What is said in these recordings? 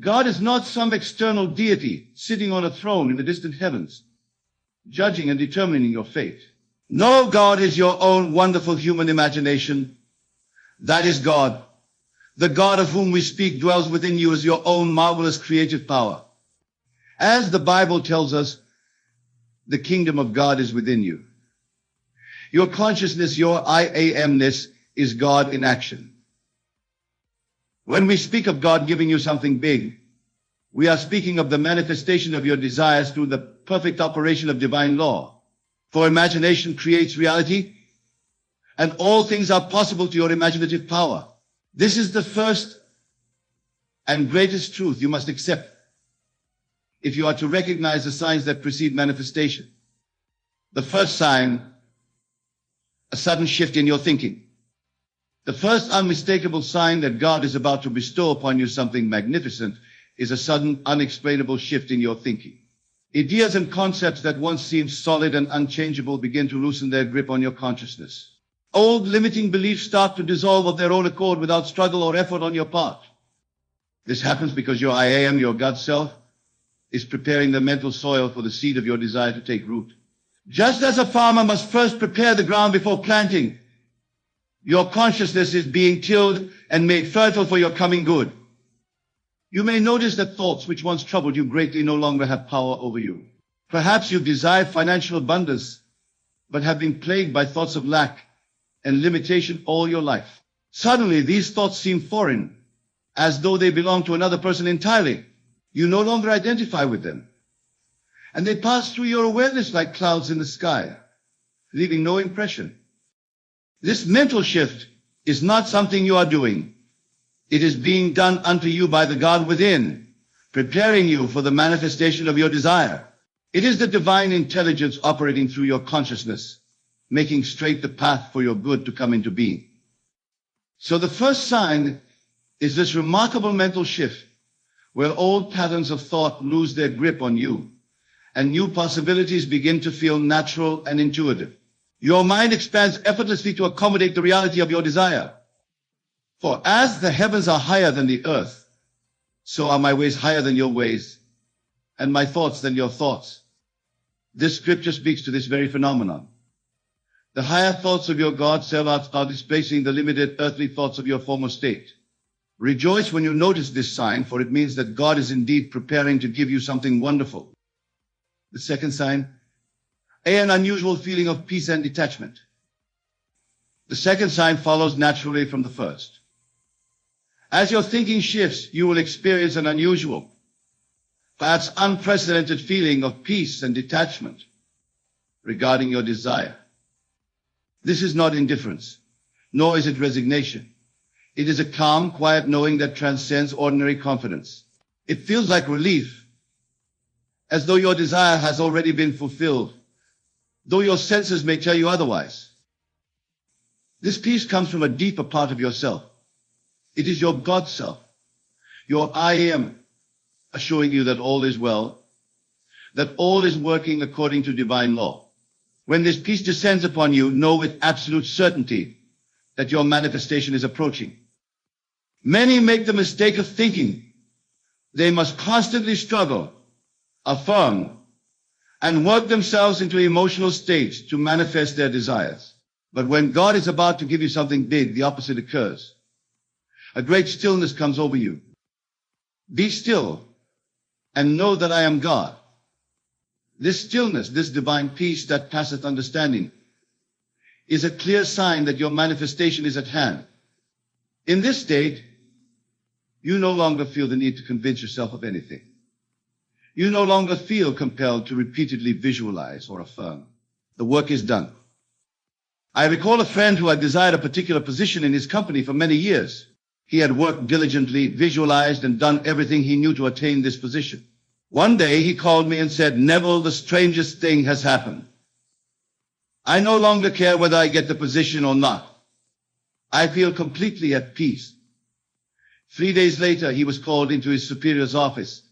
God is not some external deity sitting on a throne in the distant heavens, judging and determining your fate. No, God is your own wonderful human imagination. That is God. The God of whom we speak dwells within you as your own marvelous creative power. As the Bible tells us, the kingdom of God is within you. Your consciousness, your I am-ness, is God in action. When we speak of God giving you something big, we are speaking of the manifestation of your desires through the perfect operation of divine law. For imagination creates reality, and all things are possible to your imaginative power. This is the first and greatest truth you must accept if you are to recognize the signs that precede manifestation. The first sign, a sudden shift in your thinking. The first unmistakable sign that God is about to bestow upon you something magnificent is a sudden, unexplainable shift in your thinking. Ideas and concepts that once seemed solid and unchangeable begin to loosen their grip on your consciousness. Old limiting beliefs start to dissolve of their own accord without struggle or effort on your part. This happens because your I am, your God self, is preparing the mental soil for the seed of your desire to take root. Just as a farmer must first prepare the ground before planting, your consciousness is being tilled and made fertile for your coming good. You may notice that thoughts which once troubled you greatly no longer have power over you. Perhaps you've desired financial abundance, but have been plagued by thoughts of lack and limitation all your life. Suddenly, these thoughts seem foreign, as though they belong to another person entirely. You no longer identify with them, and they pass through your awareness like clouds in the sky, leaving no impression. This mental shift is not something you are doing. It is being done unto you by the God within, preparing you for the manifestation of your desire. It is the divine intelligence operating through your consciousness, making straight the path for your good to come into being. So the first sign is this remarkable mental shift, where old patterns of thought lose their grip on you, and new possibilities begin to feel natural and intuitive. Your mind expands effortlessly to accommodate the reality of your desire. For as the heavens are higher than the earth, so are my ways higher than your ways, and my thoughts than your thoughts. This scripture speaks to this very phenomenon. The higher thoughts of your God self are displacing the limited earthly thoughts of your former state. Rejoice when you notice this sign, for it means that God is indeed preparing to give you something wonderful. The second sign, an unusual feeling of peace and detachment. The second sign follows naturally from the first. As your thinking shifts, you will experience an unusual, perhaps unprecedented feeling of peace and detachment regarding your desire. This is not indifference, nor is it resignation. It is a calm, quiet knowing that transcends ordinary confidence. It feels like relief, as though your desire has already been fulfilled, though your senses may tell you otherwise. This peace comes from a deeper part of yourself. It is your God self, your I am, assuring you that all is well, that all is working according to divine law. When this peace descends upon you, know with absolute certainty that your manifestation is approaching. Many make the mistake of thinking they must constantly struggle, affirm, and work themselves into emotional states to manifest their desires. But when God is about to give you something big, the opposite occurs. A great stillness comes over you. Be still and know that I am God. This stillness, this divine peace that passeth understanding, is a clear sign that your manifestation is at hand. In this state, you no longer feel the need to convince yourself of anything. You no longer feel compelled to repeatedly visualize or affirm. The work is done. I recall a friend who had desired a particular position in his company for many years. He had worked diligently, visualized, and done everything he knew to attain this position. One day he called me and said, "Neville, the strangest thing has happened. I no longer care whether I get the position or not. I feel completely at peace." 3 days later, he was called into his superior's office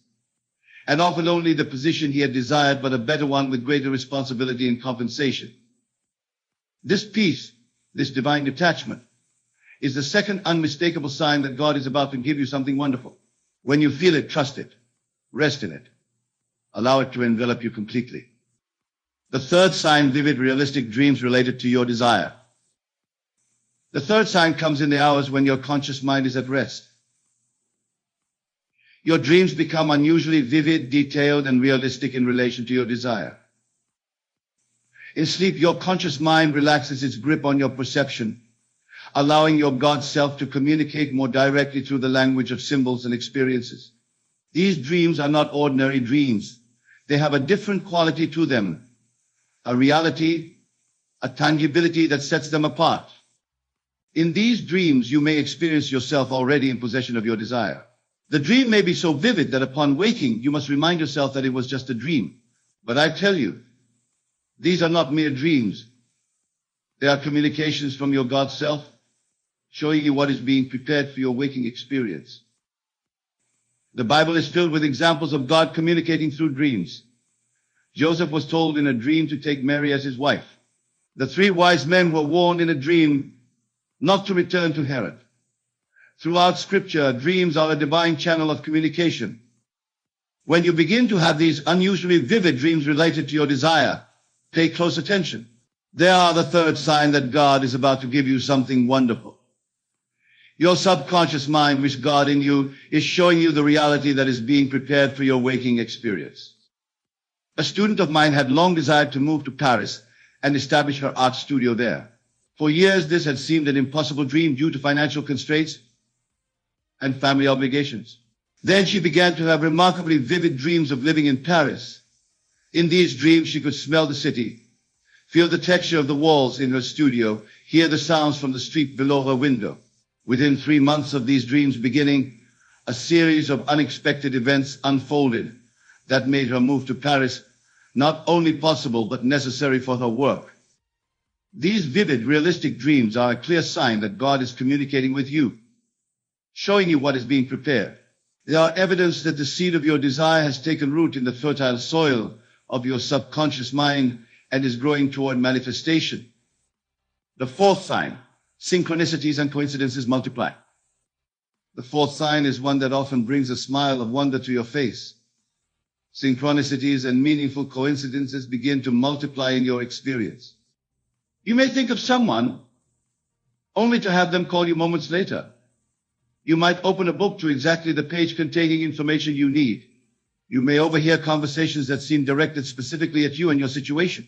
and offered only the position he had desired, but a better one with greater responsibility and compensation. This peace, this divine detachment, is the second unmistakable sign that God is about to give you something wonderful. When you feel it, trust it. Rest in it. Allow it to envelop you completely. The third sign, vivid, realistic dreams related to your desire. The third sign comes in the hours when your conscious mind is at rest. Your dreams become unusually vivid, detailed, and realistic in relation to your desire. In sleep, your conscious mind relaxes its grip on your perception, allowing your God self to communicate more directly through the language of symbols and experiences. These dreams are not ordinary dreams. They have a different quality to them, a reality, a tangibility that sets them apart. In these dreams, you may experience yourself already in possession of your desire. The dream may be so vivid that upon waking, you must remind yourself that it was just a dream. But I tell you, these are not mere dreams. They are communications from your God self, showing you what is being prepared for your waking experience. The Bible is filled with examples of God communicating through dreams. Joseph was told in a dream to take Mary as his wife. The 3 wise men were warned in a dream not to return to Herod. Throughout Scripture, dreams are a divine channel of communication. When you begin to have these unusually vivid dreams related to your desire, pay close attention. They are the third sign that God is about to give you something wonderful. Your subconscious mind, which God in you, is showing you the reality that is being prepared for your waking experience. A student of mine had long desired to move to Paris and establish her art studio there. For years, this had seemed an impossible dream due to financial constraints and family obligations. Then she began to have remarkably vivid dreams of living in Paris. In these dreams, she could smell the city, feel the texture of the walls in her studio, hear the sounds from the street below her window. Within 3 months of these dreams beginning, a series of unexpected events unfolded that made her move to Paris not only possible but necessary for her work. These vivid, realistic dreams are a clear sign that God is communicating with you, showing you what is being prepared. They are evidence that the seed of your desire has taken root in the fertile soil of your subconscious mind and is growing toward manifestation. The fourth sign, synchronicities and coincidences multiply. The fourth sign is one that often brings a smile of wonder to your face. Synchronicities and meaningful coincidences begin to multiply in your experience. You may think of someone only to have them call you moments later. You might open a book to exactly the page containing information you need. You may overhear conversations that seem directed specifically at you and your situation.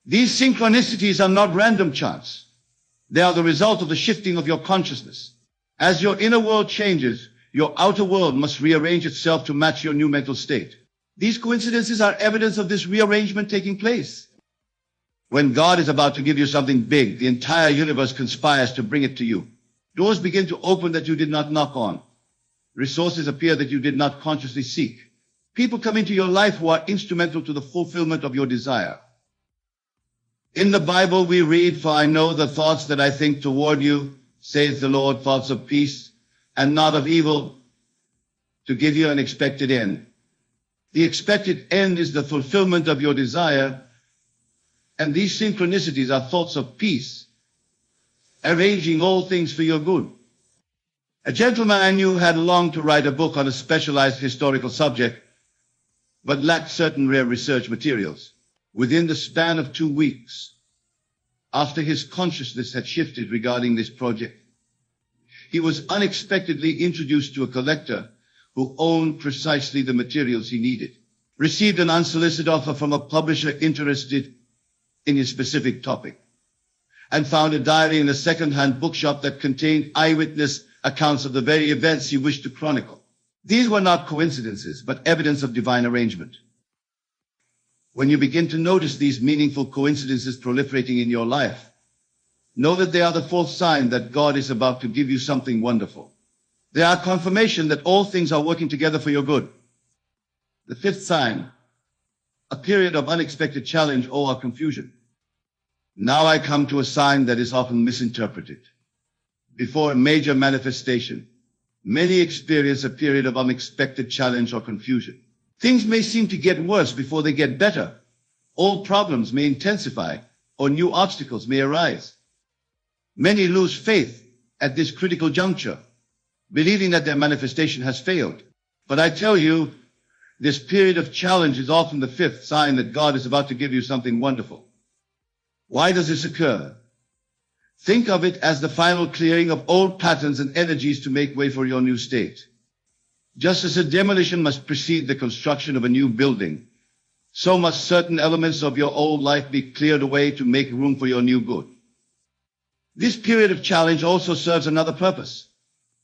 These synchronicities are not random chance. They are the result of the shifting of your consciousness. As your inner world changes, your outer world must rearrange itself to match your new mental state. These coincidences are evidence of this rearrangement taking place. When God is about to give you something big, the entire universe conspires to bring it to you. Doors begin to open that you did not knock on. Resources appear that you did not consciously seek. People come into your life who are instrumental to the fulfillment of your desire. In the Bible we read, "For I know the thoughts that I think toward you, saith the Lord, thoughts of peace and not of evil, to give you an expected end." The expected end is the fulfillment of your desire, and these synchronicities are thoughts of peace, arranging all things for your good. A gentleman I knew had longed to write a book on a specialized historical subject, but lacked certain rare research materials. Within the span of 2 weeks, after his consciousness had shifted regarding this project, he was unexpectedly introduced to a collector who owned precisely the materials he needed, received an unsolicited offer from a publisher interested in his specific topic, and found a diary in a second-hand bookshop that contained eyewitness accounts of the very events he wished to chronicle. These were not coincidences, but evidence of divine arrangement. When you begin to notice these meaningful coincidences proliferating in your life, know that they are the fourth sign that God is about to give you something wonderful. They are confirmation that all things are working together for your good. The fifth sign, a period of unexpected challenge or confusion. Now I come to a sign that is often misinterpreted. Before a major manifestation, many experience a period of unexpected challenge or confusion. Things may seem to get worse before they get better. Old problems may intensify or new obstacles may arise. Many lose faith at this critical juncture. believing that their manifestation has failed. But I tell you, this period of challenge is often the fifth sign that God is about to give you something wonderful. Why does this occur? Think of it as the final clearing of old patterns and energies to make way for your new state. Just as a demolition must precede the construction of a new building, so must certain elements of your old life be cleared away to make room for your new good. This period of challenge also serves another purpose.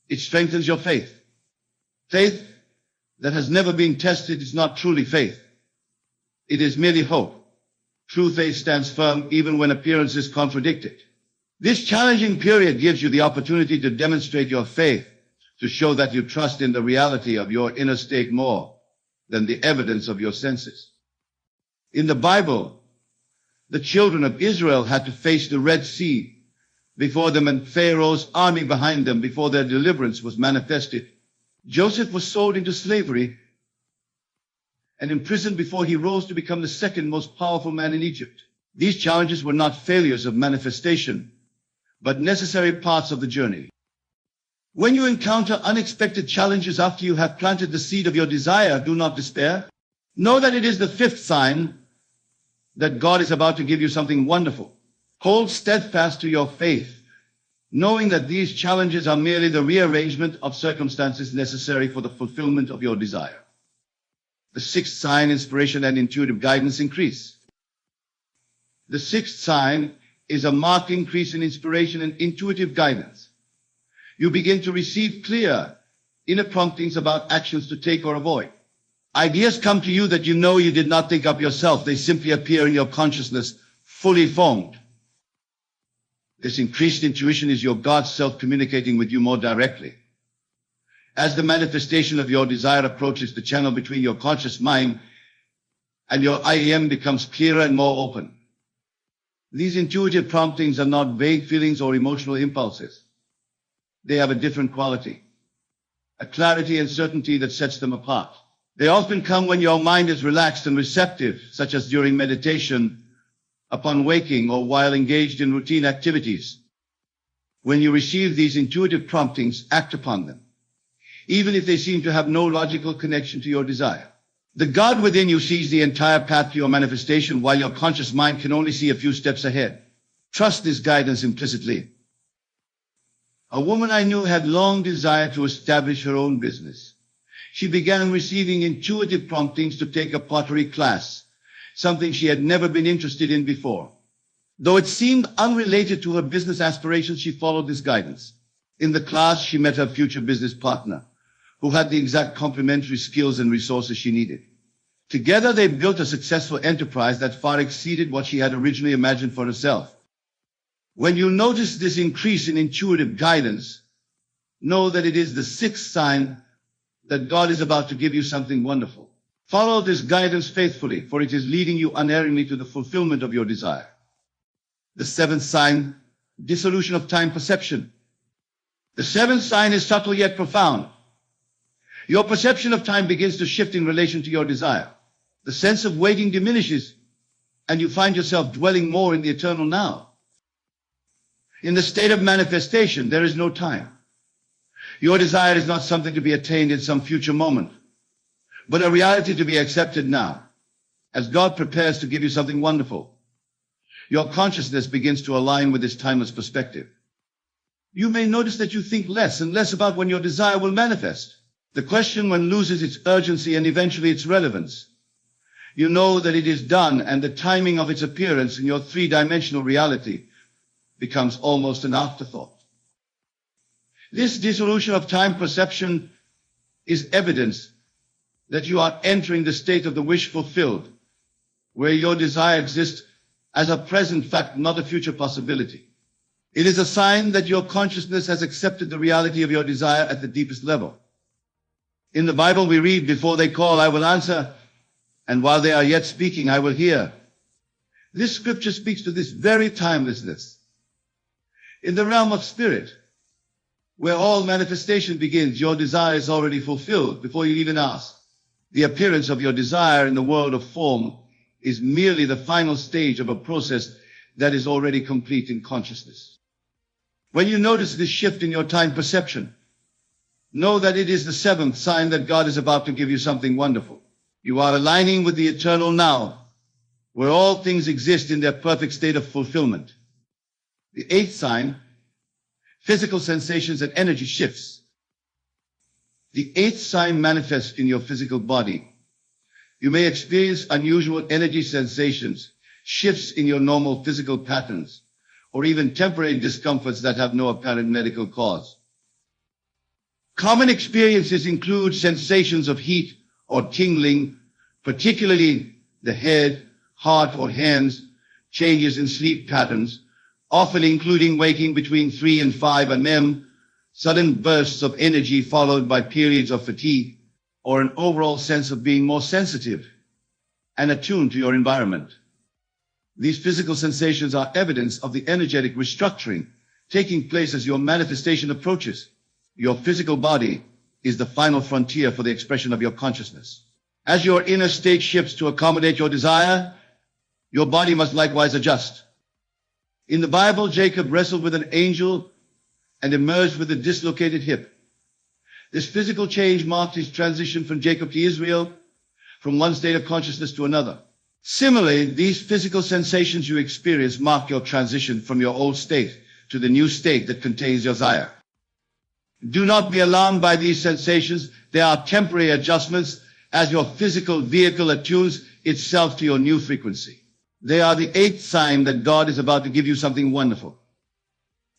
It strengthens your faith. Faith that has never been tested is not truly faith. It is merely hope. True faith stands firm even when appearances contradict it. This challenging period gives you the opportunity to demonstrate your faith, to show that you trust in the reality of your inner state more than the evidence of your senses. In the Bible, the children of Israel had to face the Red Sea before them and Pharaoh's army behind them before their deliverance was manifested. Joseph was sold into slavery and imprisoned before he rose to become the second most powerful man in Egypt. These challenges were not failures of manifestation, but necessary parts of the journey. When you encounter unexpected challenges after you have planted the seed of your desire, do not despair. Know that it is the fifth sign that God is about to give you something wonderful. Hold steadfast to your faith, knowing that these challenges are merely the rearrangement of circumstances necessary for the fulfillment of your desire. The sixth sign, inspiration and intuitive guidance increase. The sixth sign is a marked increase in inspiration and intuitive guidance. You begin to receive clear inner promptings about actions to take or avoid. Ideas come to you that you know you did not think up yourself. They simply appear in your consciousness, fully formed. This increased intuition is your God self communicating with you more directly. As the manifestation of your desire approaches, the channel between your conscious mind and your I am becomes clearer and more open. These intuitive promptings are not vague feelings or emotional impulses. They have a different quality, a clarity and certainty that sets them apart. They often come when your mind is relaxed and receptive, such as during meditation, upon waking, or while engaged in routine activities. When you receive these intuitive promptings, act upon them, even if they seem to have no logical connection to your desire. The God within you sees the entire path to your manifestation, while your conscious mind can only see a few steps ahead. Trust this guidance implicitly. A woman I knew had long desired to establish her own business. She began receiving intuitive promptings to take a pottery class, something she had never been interested in before. Though it seemed unrelated to her business aspirations, she followed this guidance. In the class, she met her future business partner, who had the exact complementary skills and resources she needed. Together, they built a successful enterprise that far exceeded what she had originally imagined for herself. When you notice this increase in intuitive guidance, know that it is the sixth sign that God is about to give you something wonderful. Follow this guidance faithfully, for it is leading you unerringly to the fulfillment of your desire. The seventh sign, dissolution of time perception. The seventh sign is subtle yet profound. Your perception of time begins to shift in relation to your desire. The sense of waiting diminishes, and you find yourself dwelling more in the eternal now. In the state of manifestation, there is no time. Your desire is not something to be attained in some future moment, but a reality to be accepted now. As God prepares to give you something wonderful, your consciousness begins to align with this timeless perspective. You may notice that you think less and less about when your desire will manifest. The question then loses its urgency and eventually its relevance. You know that it is done, and the timing of its appearance in your three-dimensional reality becomes almost an afterthought. This dissolution of time perception is evidence that you are entering the state of the wish fulfilled, where your desire exists as a present fact, not a future possibility. It is a sign that your consciousness has accepted the reality of your desire at the deepest level. In the Bible we read, "Before they call, I will answer, and while they are yet speaking, I will hear." This scripture speaks to this very timelessness. In the realm of spirit, where all manifestation begins, your desire is already fulfilled before you even ask. The appearance of your desire in the world of form is merely the final stage of a process that is already complete in consciousness. When you notice this shift in your time perception, Know that it is the seventh sign that God is about to give you something wonderful. You are aligning with the eternal now, where all things exist in their perfect state of fulfillment. The eighth sign, physical sensations and energy shifts. The eighth sign manifests in your physical body. You may experience unusual energy sensations, shifts in your normal physical patterns, or even temporary discomforts that have no apparent medical cause. Common experiences include sensations of heat or tingling, particularly the head, heart, or hands, changes in sleep patterns, often including waking between 3 and 5 a.m., sudden bursts of energy followed by periods of fatigue, or an overall sense of being more sensitive and attuned to your environment. These physical sensations are evidence of the energetic restructuring taking place as your manifestation approaches. Your physical body is the final frontier for the expression of your consciousness. As your inner state shifts to accommodate your desire, your body must likewise adjust. In the Bible, Jacob wrestled with an angel and emerged with a dislocated hip. This physical change marked his transition from Jacob to Israel, from one state of consciousness to another. Similarly, these physical sensations you experience mark your transition from your old state to the new state that contains your desire. Do not be alarmed by these sensations. They are temporary adjustments as your physical vehicle attunes itself to your new frequency. They are the eighth sign that God is about to give you something wonderful.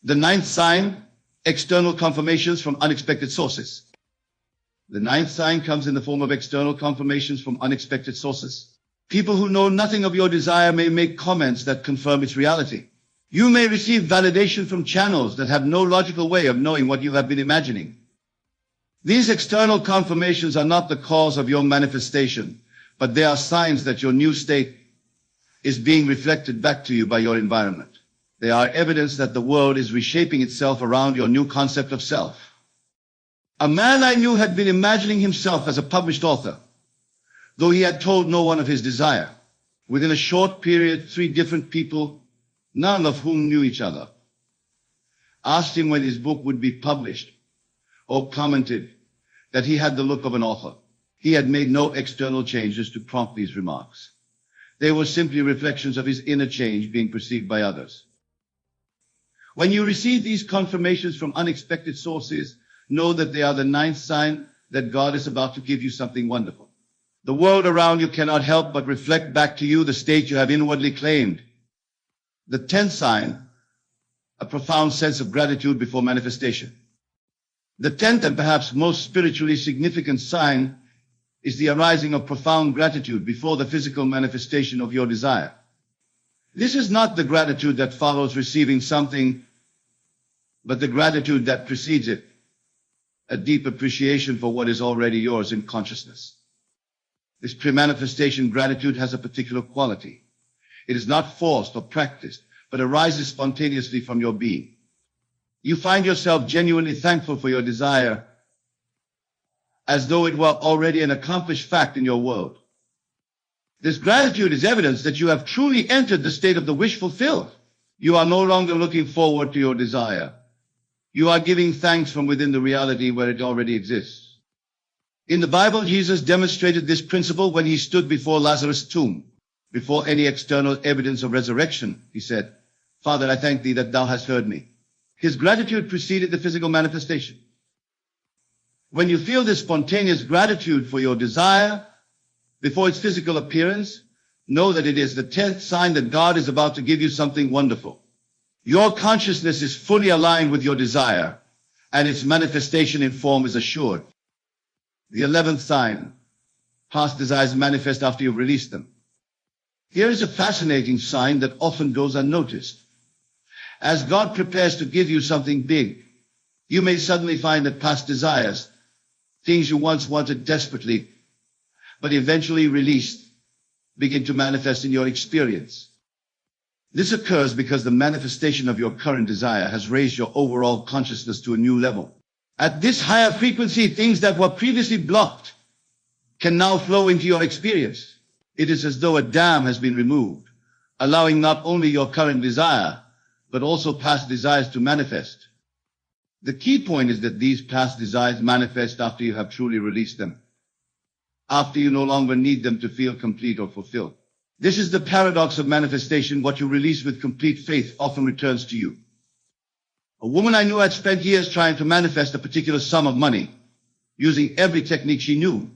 The ninth sign, external confirmations from unexpected sources. The ninth sign comes in the form of external confirmations from unexpected sources. People who know nothing of your desire may make comments that confirm its reality. You may receive validation from channels that have no logical way of knowing what you have been imagining. These external confirmations are not the cause of your manifestation, but they are signs that your new state is being reflected back to you by your environment. They are evidence that the world is reshaping itself around your new concept of self. A man I knew had been imagining himself as a published author, though he had told no one of his desire. Within a short period, 3 different people, none of whom knew each other, asked him when his book would be published, or commented that he had the look of an author. He had made no external changes to prompt these remarks. They were simply reflections of his inner change being perceived by others. When you receive these confirmations from unexpected sources, know that they are the ninth sign that God is about to give you something wonderful. The world around you cannot help but reflect back to you the state you have inwardly claimed. The 10th sign, a profound sense of gratitude before manifestation. The 10th and perhaps most spiritually significant sign is the arising of profound gratitude before the physical manifestation of your desire. This is not the gratitude that follows receiving something, but the gratitude that precedes it, a deep appreciation for what is already yours in consciousness. This pre-manifestation gratitude has a particular quality. It is not forced or practiced, but arises spontaneously from your being. You find yourself genuinely thankful for your desire, as though it were already an accomplished fact in your world. This gratitude is evidence that you have truly entered the state of the wish fulfilled. You are no longer looking forward to your desire. You are giving thanks from within the reality where it already exists. In the Bible, Jesus demonstrated this principle when he stood before Lazarus' tomb. Before any external evidence of resurrection, he said, "Father, I thank thee that thou hast heard me." His gratitude preceded the physical manifestation. When you feel this spontaneous gratitude for your desire before its physical appearance, know that it is the 10th sign that God is about to give you something wonderful. Your consciousness is fully aligned with your desire, and its manifestation in form is assured. The 11th sign, past desires manifest after you've released them. Here is a fascinating sign that often goes unnoticed. As God prepares to give you something big, you may suddenly find that past desires, things you once wanted desperately, but eventually released, begin to manifest in your experience. This occurs because the manifestation of your current desire has raised your overall consciousness to a new level. At this higher frequency, things that were previously blocked can now flow into your experience. It is as though a dam has been removed, allowing not only your current desire, but also past desires to manifest. The key point is that these past desires manifest after you have truly released them, after you no longer need them to feel complete or fulfilled. This is the paradox of manifestation. What you release with complete faith often returns to you. A woman I knew had spent years trying to manifest a particular sum of money, using every technique she knew.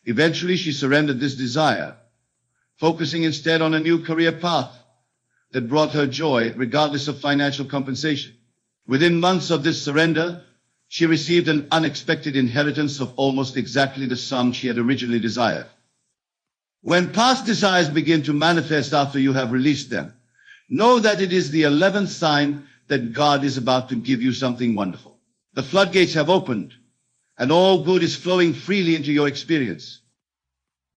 Eventually, she surrendered this desire, focusing instead on a new career path that brought her joy, regardless of financial compensation. Within months of this surrender, she received an unexpected inheritance of almost exactly the sum she had originally desired. When past desires begin to manifest after you have released them, know that it is the 11th sign that God is about to give you something wonderful. The floodgates have opened, and all good is flowing freely into your experience.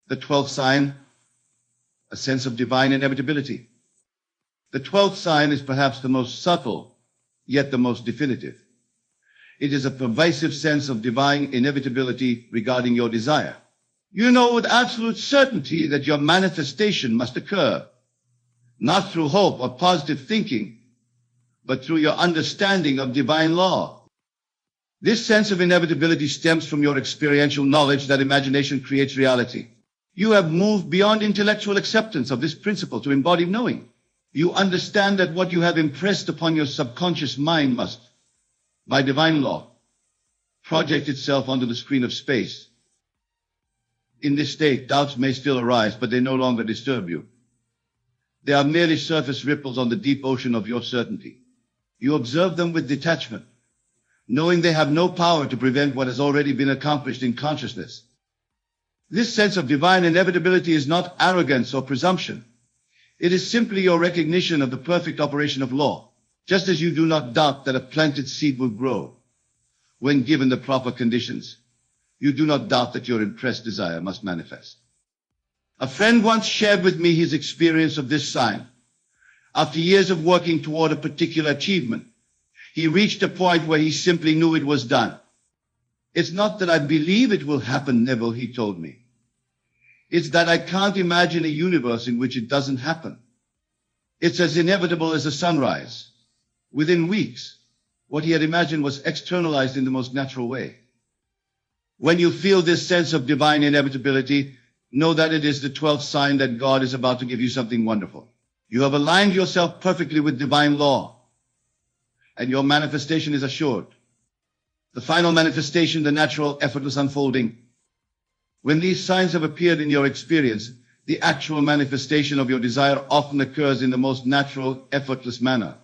The 12th sign, a sense of divine inevitability. The 12th sign is perhaps the most subtle, yet the most definitive. It is a pervasive sense of divine inevitability regarding your desire. You know with absolute certainty that your manifestation must occur, not through hope or positive thinking, but through your understanding of divine law. This sense of inevitability stems from your experiential knowledge that imagination creates reality. You have moved beyond intellectual acceptance of this principle to embodied knowing. You understand that what you have impressed upon your subconscious mind must, by divine law, project itself onto the screen of space. In this state, doubts may still arise, but they no longer disturb you. They are merely surface ripples on the deep ocean of your certainty. You observe them with detachment, knowing they have no power to prevent what has already been accomplished in consciousness. This sense of divine inevitability is not arrogance or presumption. It is simply your recognition of the perfect operation of law, just as you do not doubt that a planted seed will grow when given the proper conditions. You do not doubt that your impressed desire must manifest. A friend once shared with me his experience of this sign. After years of working toward a particular achievement, he reached a point where he simply knew it was done. It's not that I believe it will happen, Neville, he told me. It's that I can't imagine a universe in which it doesn't happen. It's as inevitable as a sunrise. Within weeks, what he had imagined was externalized in the most natural way. When you feel this sense of divine inevitability, know that it is the 12th sign that God is about to give you something wonderful. You have aligned yourself perfectly with divine law, and your manifestation is assured. The final manifestation, the natural, effortless unfolding. When these signs have appeared in your experience, the actual manifestation of your desire often occurs in the most natural, effortless manner.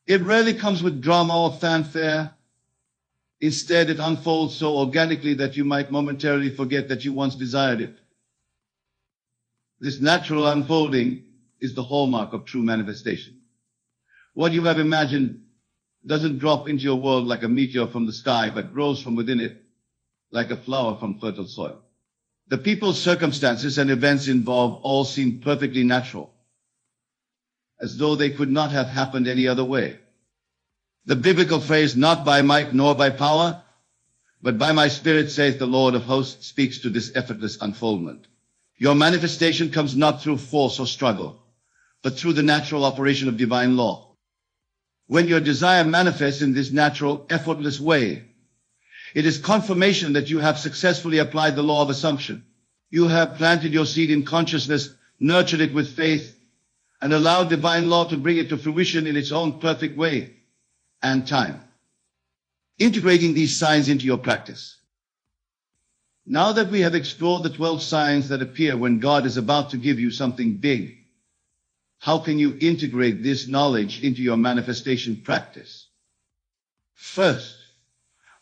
It rarely comes with drama or fanfare. Instead, it unfolds so organically that you might momentarily forget that you once desired it. This natural unfolding is the hallmark of true manifestation. What you have imagined doesn't drop into your world like a meteor from the sky, but grows from within it like a flower from fertile soil. The people, circumstances, and events involved all seem perfectly natural, as though they could not have happened any other way. The biblical phrase, not by might nor by power, but by my spirit, saith the Lord of hosts, speaks to this effortless unfoldment. Your manifestation comes not through force or struggle, but through the natural operation of divine law. When your desire manifests in this natural, effortless way, it is confirmation that you have successfully applied the law of assumption. You have planted your seed in consciousness, nurtured it with faith, and allowed divine law to bring it to fruition in its own perfect way and time. Integrating these signs into your practice. Now that we have explored the 12 signs that appear when God is about to give you something big, how can you integrate this knowledge into your manifestation practice? First,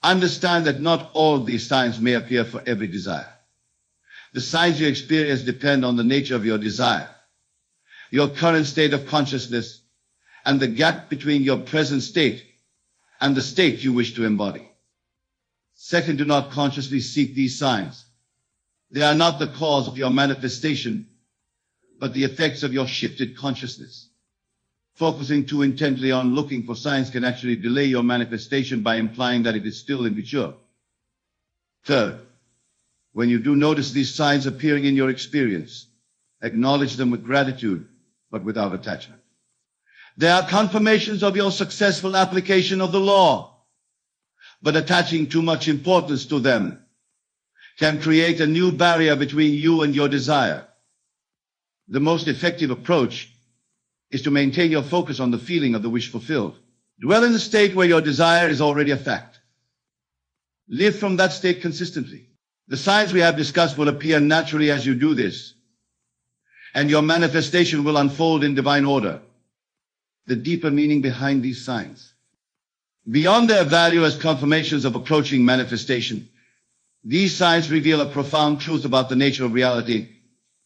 understand that not all these signs may appear for every desire. The signs you experience depend on the nature of your desire, your current state of consciousness, and the gap between your present state and the state you wish to embody. Second, do not consciously seek these signs. They are not the cause of your manifestation, but the effects of your shifted consciousness. Focusing too intently on looking for signs can actually delay your manifestation by implying that it is still immature. Third, when you do notice these signs appearing in your experience, acknowledge them with gratitude, but without attachment. They are confirmations of your successful application of the law. but attaching too much importance to them can create a new barrier between you and your desire. The most effective approach is to maintain your focus on the feeling of the wish fulfilled. Dwell in the state where your desire is already a fact. Live from that state consistently. The signs we have discussed will appear naturally as you do this, and your manifestation will unfold in divine order. The deeper meaning behind these signs. Beyond their value as confirmations of approaching manifestation, these signs reveal a profound truth about the nature of reality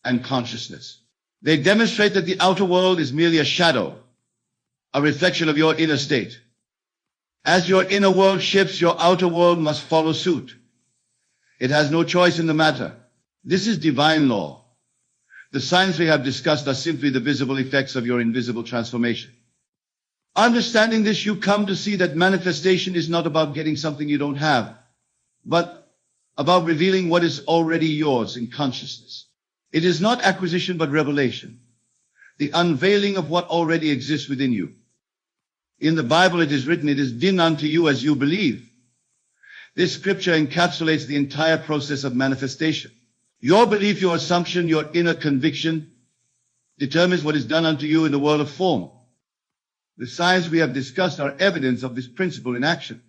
and consciousness. They demonstrate that the outer world is merely a shadow, a reflection of your inner state. As your inner world shifts, your outer world must follow suit. It has no choice in the matter. This is divine law. The signs we have discussed are simply the visible effects of your invisible transformation. Understanding this, you come to see that manifestation is not about getting something you don't have, but about revealing what is already yours in consciousness. It is not acquisition, but revelation. The unveiling of what already exists within you. In the Bible it is written, it is done unto you as you believe. This scripture encapsulates the entire process of manifestation. Your belief, your assumption, your inner conviction determines what is done unto you in the world of form. The signs we have discussed are evidence of this principle in action.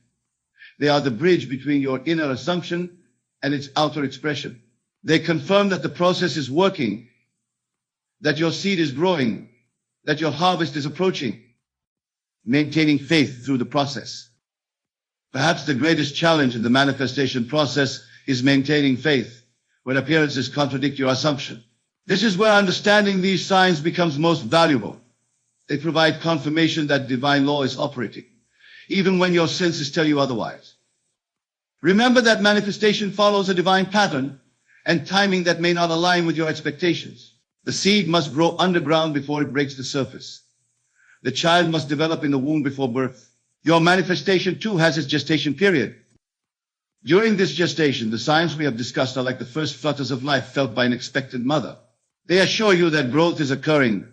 They are the bridge between your inner assumption and its outer expression. They confirm that the process is working, that your seed is growing, that your harvest is approaching. Maintaining faith through the process. Perhaps the greatest challenge in the manifestation process is maintaining faith when appearances contradict your assumption. This is where understanding these signs becomes most valuable. They provide confirmation that divine law is operating, even when your senses tell you otherwise. Remember that manifestation follows a divine pattern and timing that may not align with your expectations. The seed must grow underground before it breaks the surface. The child must develop in the womb before birth. Your manifestation too has its gestation period. During this gestation, the signs we have discussed are like the first flutters of life felt by an expectant mother. They assure you that growth is occurring,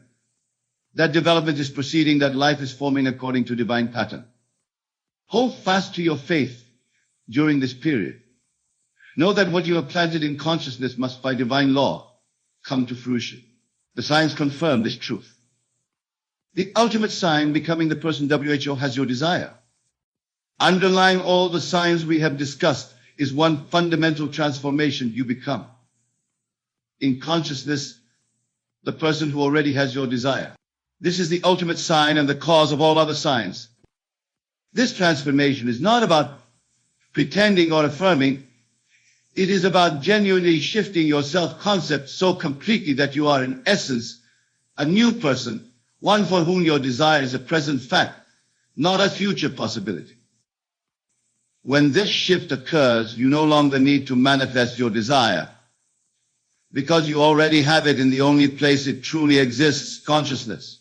that development is proceeding, that life is forming according to divine pattern. Hold fast to your faith during this period. Know that what you have planted in consciousness must by divine law come to fruition. The signs confirm this truth. The ultimate sign, becoming the person WHO has your desire. Underlying all the signs we have discussed is one fundamental transformation you become. In consciousness, the person who already has your desire. This is the ultimate sign and the cause of all other signs. This transformation is not about pretending or affirming. It is about genuinely shifting your self-concept so completely that you are in essence a new person. One for whom your desire is a present fact, not a future possibility. When this shift occurs, you no longer need to manifest your desire, because you already have it in the only place it truly exists, consciousness.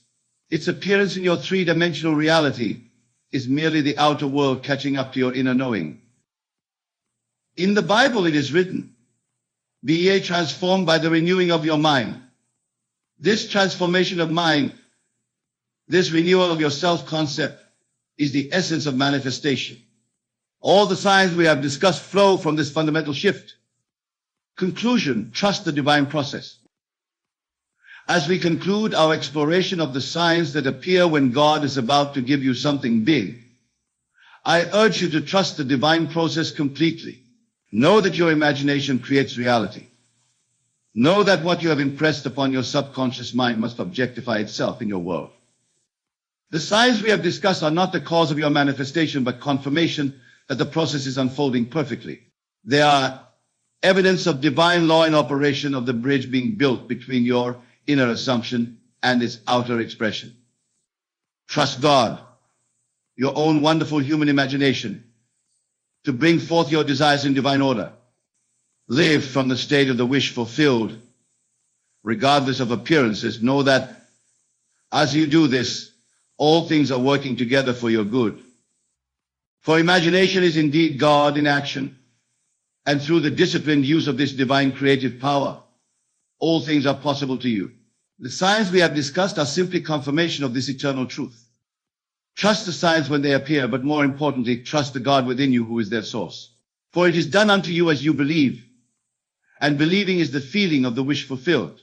Its appearance in your three-dimensional reality is merely the outer world catching up to your inner knowing. In the Bible it is written, "Be ye transformed by the renewing of your mind." This transformation of mind, this renewal of your self-concept, is the essence of manifestation. All the signs we have discussed flow from this fundamental shift. Conclusion: trust the divine process. As we conclude our exploration of the signs that appear when God is about to give you something big, I urge you to trust the divine process completely. Know that your imagination creates reality. Know that what you have impressed upon your subconscious mind must objectify itself in your world. The signs we have discussed are not the cause of your manifestation, but confirmation that the process is unfolding perfectly. They are evidence of divine law in operation, of the bridge being built between your inner assumption and its outer expression. Trust God, your own wonderful human imagination, to bring forth your desires in divine order. Live from the state of the wish fulfilled, regardless of appearances. Know that as you do this, all things are working together for your good. For imagination is indeed God in action, and through the disciplined use of this divine creative power, all things are possible to you. The signs we have discussed are simply confirmation of this eternal truth. Trust the signs when they appear, but more importantly, trust the God within you who is their source. For it is done unto you as you believe, and believing is the feeling of the wish fulfilled.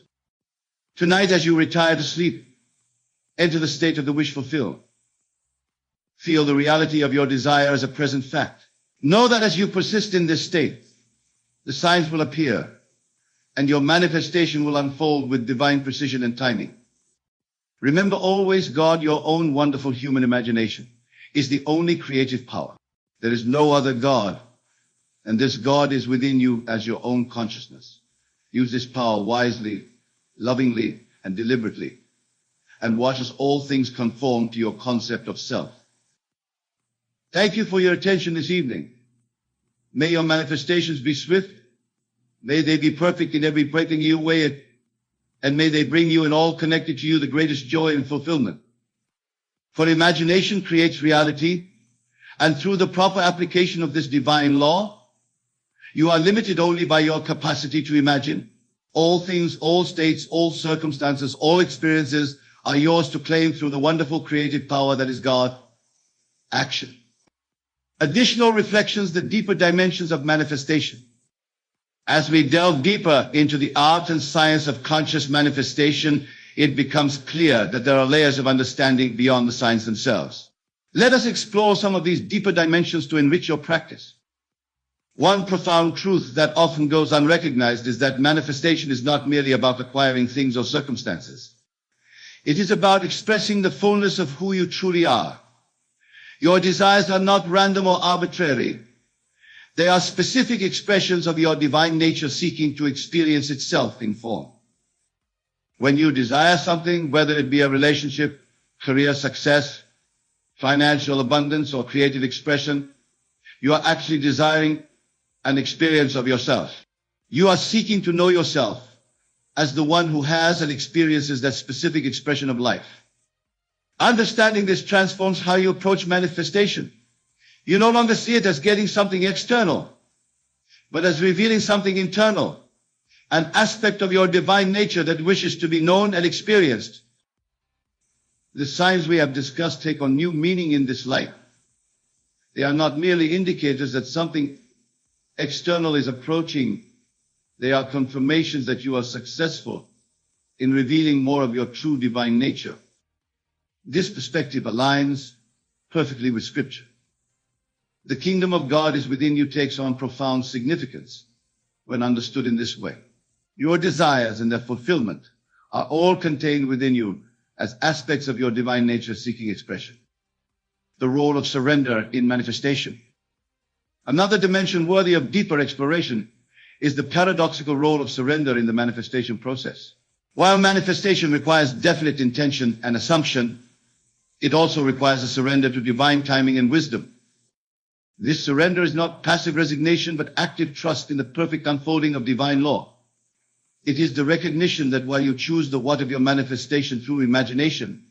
Tonight, as you retire to sleep, enter the state of the wish fulfilled. Feel the reality of your desire as a present fact. Know that as you persist in this state, the signs will appear, and your manifestation will unfold with divine precision and timing. Remember always, God, your own wonderful human imagination, is the only creative power. There is no other God, and this God is within you as your own consciousness. Use this power wisely, lovingly, and deliberately, and watch as all things conform to your concept of self. Thank you for your attention this evening. May your manifestations be swift. May they be perfect in every breaking you way, and may they bring you and all connected to you the greatest joy and fulfillment. For imagination creates reality, and through the proper application of this divine law, you are limited only by your capacity to imagine. All things, all states, all circumstances, all experiences are yours to claim through the wonderful creative power that is God. Action. Additional reflections, the deeper dimensions of manifestation. As we delve deeper into the art and science of conscious manifestation, it becomes clear that there are layers of understanding beyond the signs themselves. Let us explore some of these deeper dimensions to enrich your practice. One profound truth that often goes unrecognized is that manifestation is not merely about acquiring things or circumstances. It is about expressing the fullness of who you truly are. Your desires are not random or arbitrary. They are specific expressions of your divine nature seeking to experience itself in form. When you desire something, whether it be a relationship, career success, financial abundance, or creative expression, you are actually desiring an experience of yourself. You are seeking to know yourself as the one who has and experiences that specific expression of life. Understanding this transforms how you approach manifestation. You no longer see it as getting something external, but as revealing something internal, an aspect of your divine nature that wishes to be known and experienced. The signs we have discussed take on new meaning in this light. They are not merely indicators that something external is approaching. They are confirmations that you are successful in revealing more of your true divine nature. This perspective aligns perfectly with Scripture. The kingdom of God is within you takes on profound significance when understood in this way. Your desires and their fulfillment are all contained within you as aspects of your divine nature seeking expression. The role of surrender in manifestation. Another dimension worthy of deeper exploration is the paradoxical role of surrender in the manifestation process. While manifestation requires definite intention and assumption, it also requires a surrender to divine timing and wisdom. This surrender is not passive resignation, but active trust in the perfect unfolding of divine law. It is the recognition that while you choose the what of your manifestation through imagination,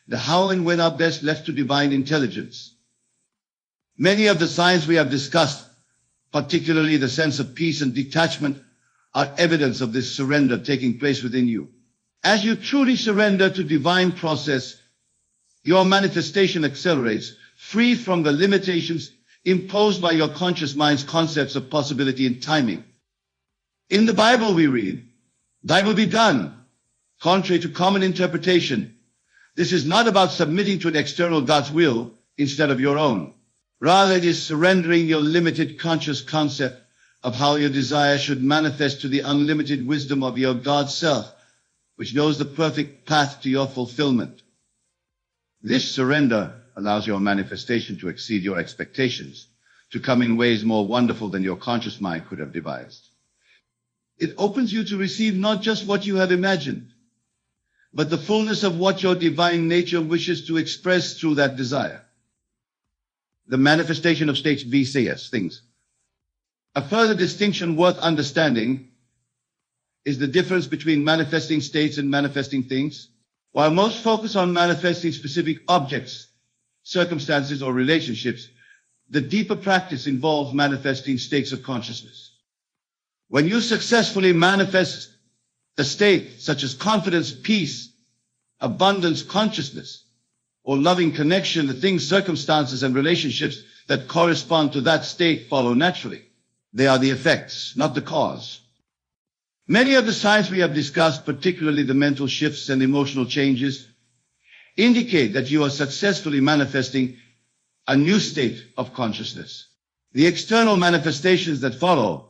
the how and when are best left to divine intelligence. Many of the signs we have discussed, particularly the sense of peace and detachment, are evidence of this surrender taking place within you. As you truly surrender to divine process, your manifestation accelerates, free from the limitations imposed by your conscious mind's concepts of possibility and timing. In the Bible we read, "Thy will be done," contrary to common interpretation. This is not about submitting to an external God's will instead of your own. Rather, it is surrendering your limited conscious concept of how your desire should manifest to the unlimited wisdom of your God self, which knows the perfect path to your fulfillment. This surrender allows your manifestation to exceed your expectations, to come in ways more wonderful than your conscious mind could have devised. It opens you to receive not just what you have imagined, but the fullness of what your divine nature wishes to express through that desire. The manifestation of states VCS, things. A further distinction worth understanding is the difference between manifesting states and manifesting things. While most focus on manifesting specific objects, circumstances, or relationships, the deeper practice involves manifesting states of consciousness. When you successfully manifest a state such as confidence, peace, abundance, consciousness, or loving connection, the things, circumstances, and relationships that correspond to that state follow naturally. They are the effects, not the cause. Many of the signs we have discussed, particularly the mental shifts and emotional changes, indicate that you are successfully manifesting a new state of consciousness. The external manifestations that follow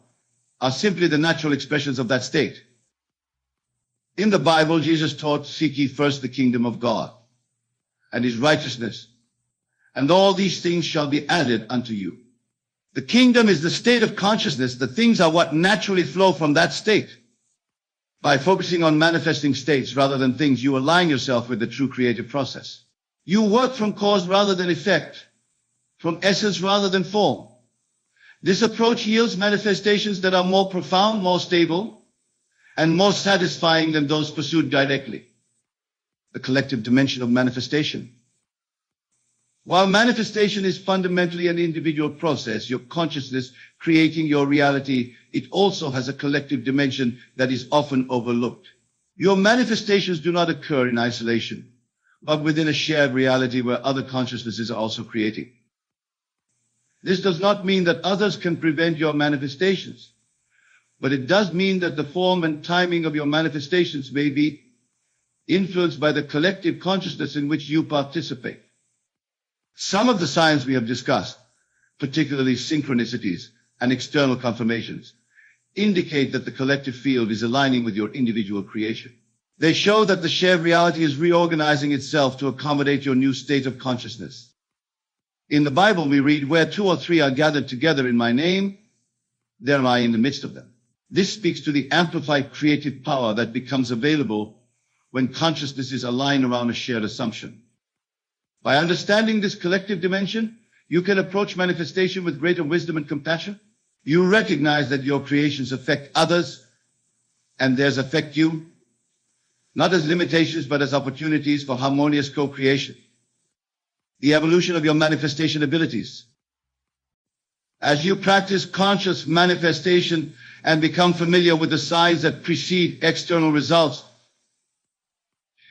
are simply the natural expressions of that state. In the Bible, Jesus taught, "Seek ye first the kingdom of God and his righteousness, and all these things shall be added unto you." The kingdom is the state of consciousness. The things are what naturally flow from that state. By focusing on manifesting states rather than things, you align yourself with the true creative process. You work from cause rather than effect, from essence rather than form. This approach yields manifestations that are more profound, more stable, and more satisfying than those pursued directly. The collective dimension of manifestation. While manifestation is fundamentally an individual process, your consciousness creating your reality, it also has a collective dimension that is often overlooked. Your manifestations do not occur in isolation, but within a shared reality where other consciousnesses are also creating. This does not mean that others can prevent your manifestations, but it does mean that the form and timing of your manifestations may be influenced by the collective consciousness in which you participate. Some of the signs we have discussed, particularly synchronicities and external confirmations, indicate that the collective field is aligning with your individual creation. They show that the shared reality is reorganizing itself to accommodate your new state of consciousness. In the Bible, we read, "Where two or three are gathered together in my name, there am I in the midst of them." This speaks to the amplified creative power that becomes available when consciousness is aligned around a shared assumption. By understanding this collective dimension, you can approach manifestation with greater wisdom and compassion. You recognize that your creations affect others and theirs affect you, not as limitations, but as opportunities for harmonious co-creation. The evolution of your manifestation abilities. As you practice conscious manifestation and become familiar with the signs that precede external results,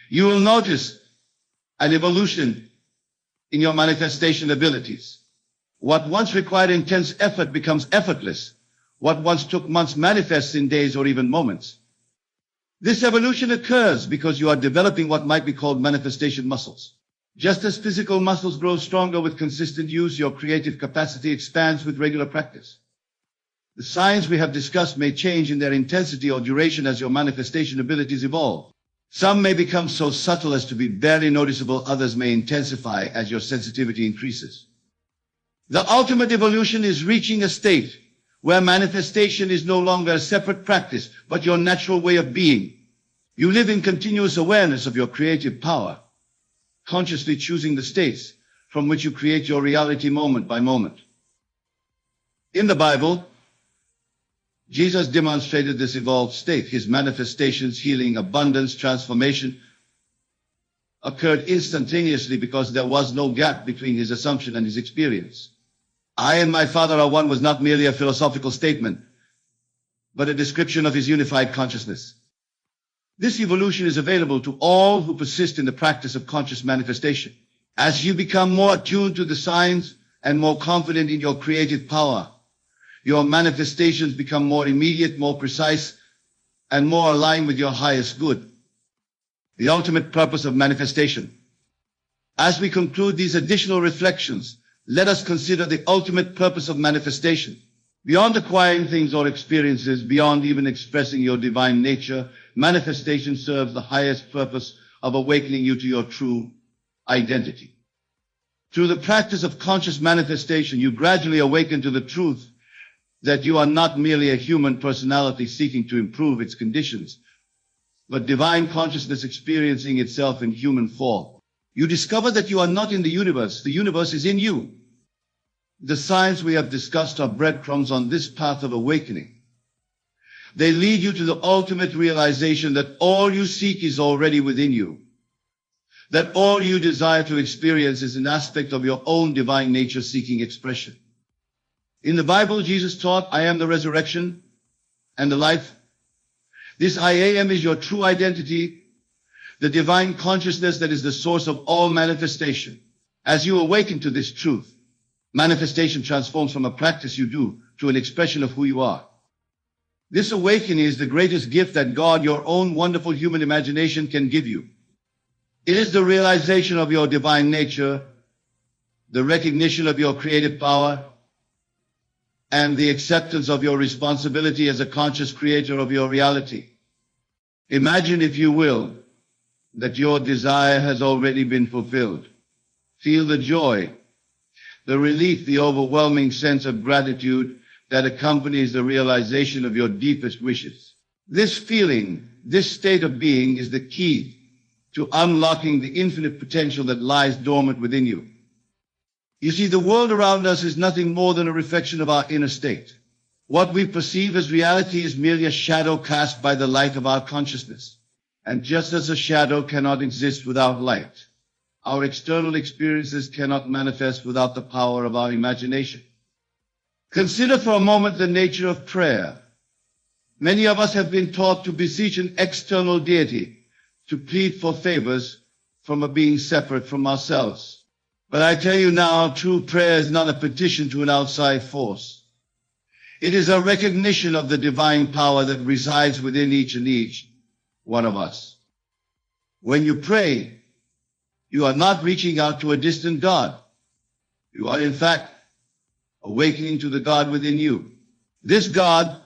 you will notice an evolution in your manifestation abilities. What once required intense effort becomes effortless. What once took months manifests in days or even moments. This evolution occurs because you are developing what might be called manifestation muscles. Just as physical muscles grow stronger with consistent use, your creative capacity expands with regular practice. The signs we have discussed may change in their intensity or duration as your manifestation abilities evolve. Some may become so subtle as to be barely noticeable, others may intensify as your sensitivity increases. The ultimate evolution is reaching a state where manifestation is no longer a separate practice, but your natural way of being. You live in continuous awareness of your creative power, consciously choosing the states from which you create your reality moment by moment. In the Bible, Jesus demonstrated this evolved state. His manifestations, healing, abundance, transformation occurred instantaneously because there was no gap between his assumption and his experience. "I and my Father are one" was not merely a philosophical statement, but a description of his unified consciousness. This evolution is available to all who persist in the practice of conscious manifestation. As you become more attuned to the signs and more confident in your creative power, your manifestations become more immediate, more precise, and more aligned with your highest good. The ultimate purpose of manifestation. As we conclude these additional reflections, let us consider the ultimate purpose of manifestation. Beyond acquiring things or experiences, beyond even expressing your divine nature, manifestation serves the highest purpose of awakening you to your true identity. Through the practice of conscious manifestation, you gradually awaken to the truth that you are not merely a human personality seeking to improve its conditions, but divine consciousness experiencing itself in human form. You discover that you are not in the universe is in you. The signs we have discussed are breadcrumbs on this path of awakening. They lead you to the ultimate realization that all you seek is already within you, that all you desire to experience is an aspect of your own divine nature seeking expression. In the Bible, Jesus taught, "I am the resurrection and the life." This I am is your true identity, the divine consciousness that is the source of all manifestation. As you awaken to this truth, manifestation transforms from a practice you do to an expression of who you are. This awakening is the greatest gift that God, your own wonderful human imagination, can give you. It is the realization of your divine nature, the recognition of your creative power, and the acceptance of your responsibility as a conscious creator of your reality. Imagine, if you will, that your desire has already been fulfilled. Feel the joy, the relief, the overwhelming sense of gratitude that accompanies the realization of your deepest wishes. This feeling, this state of being, is the key to unlocking the infinite potential that lies dormant within you. You see, the world around us is nothing more than a reflection of our inner state. What we perceive as reality is merely a shadow cast by the light of our consciousness. And just as a shadow cannot exist without light, our external experiences cannot manifest without the power of our imagination. Consider for a moment the nature of prayer. Many of us have been taught to beseech an external deity, to plead for favors from a being separate from ourselves. But I tell you now, true prayer is not a petition to an outside force. It is a recognition of the divine power that resides within each one of us. When you pray, you are not reaching out to a distant God. You are, in fact, awakening to the God within you. This God,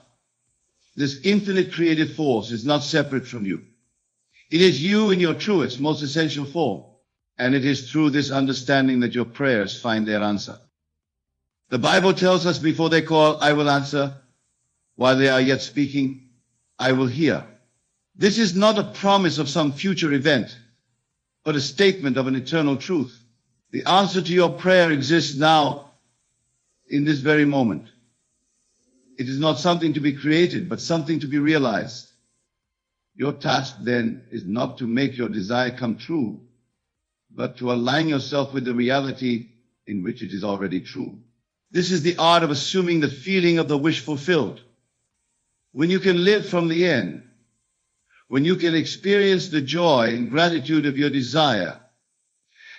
this infinite creative force, is not separate from you. It is you in your truest, most essential form. And it is through this understanding that your prayers find their answer. The Bible tells us, before they call, I will answer. While they are yet speaking, I will hear. This is not a promise of some future event, but a statement of an eternal truth. The answer to your prayer exists now, in this very moment. It is not something to be created, but something to be realized. Your task then is not to make your desire come true, but to align yourself with the reality in which it is already true. This is the art of assuming the feeling of the wish fulfilled. When you can live from the end, when you can experience the joy and gratitude of your desire,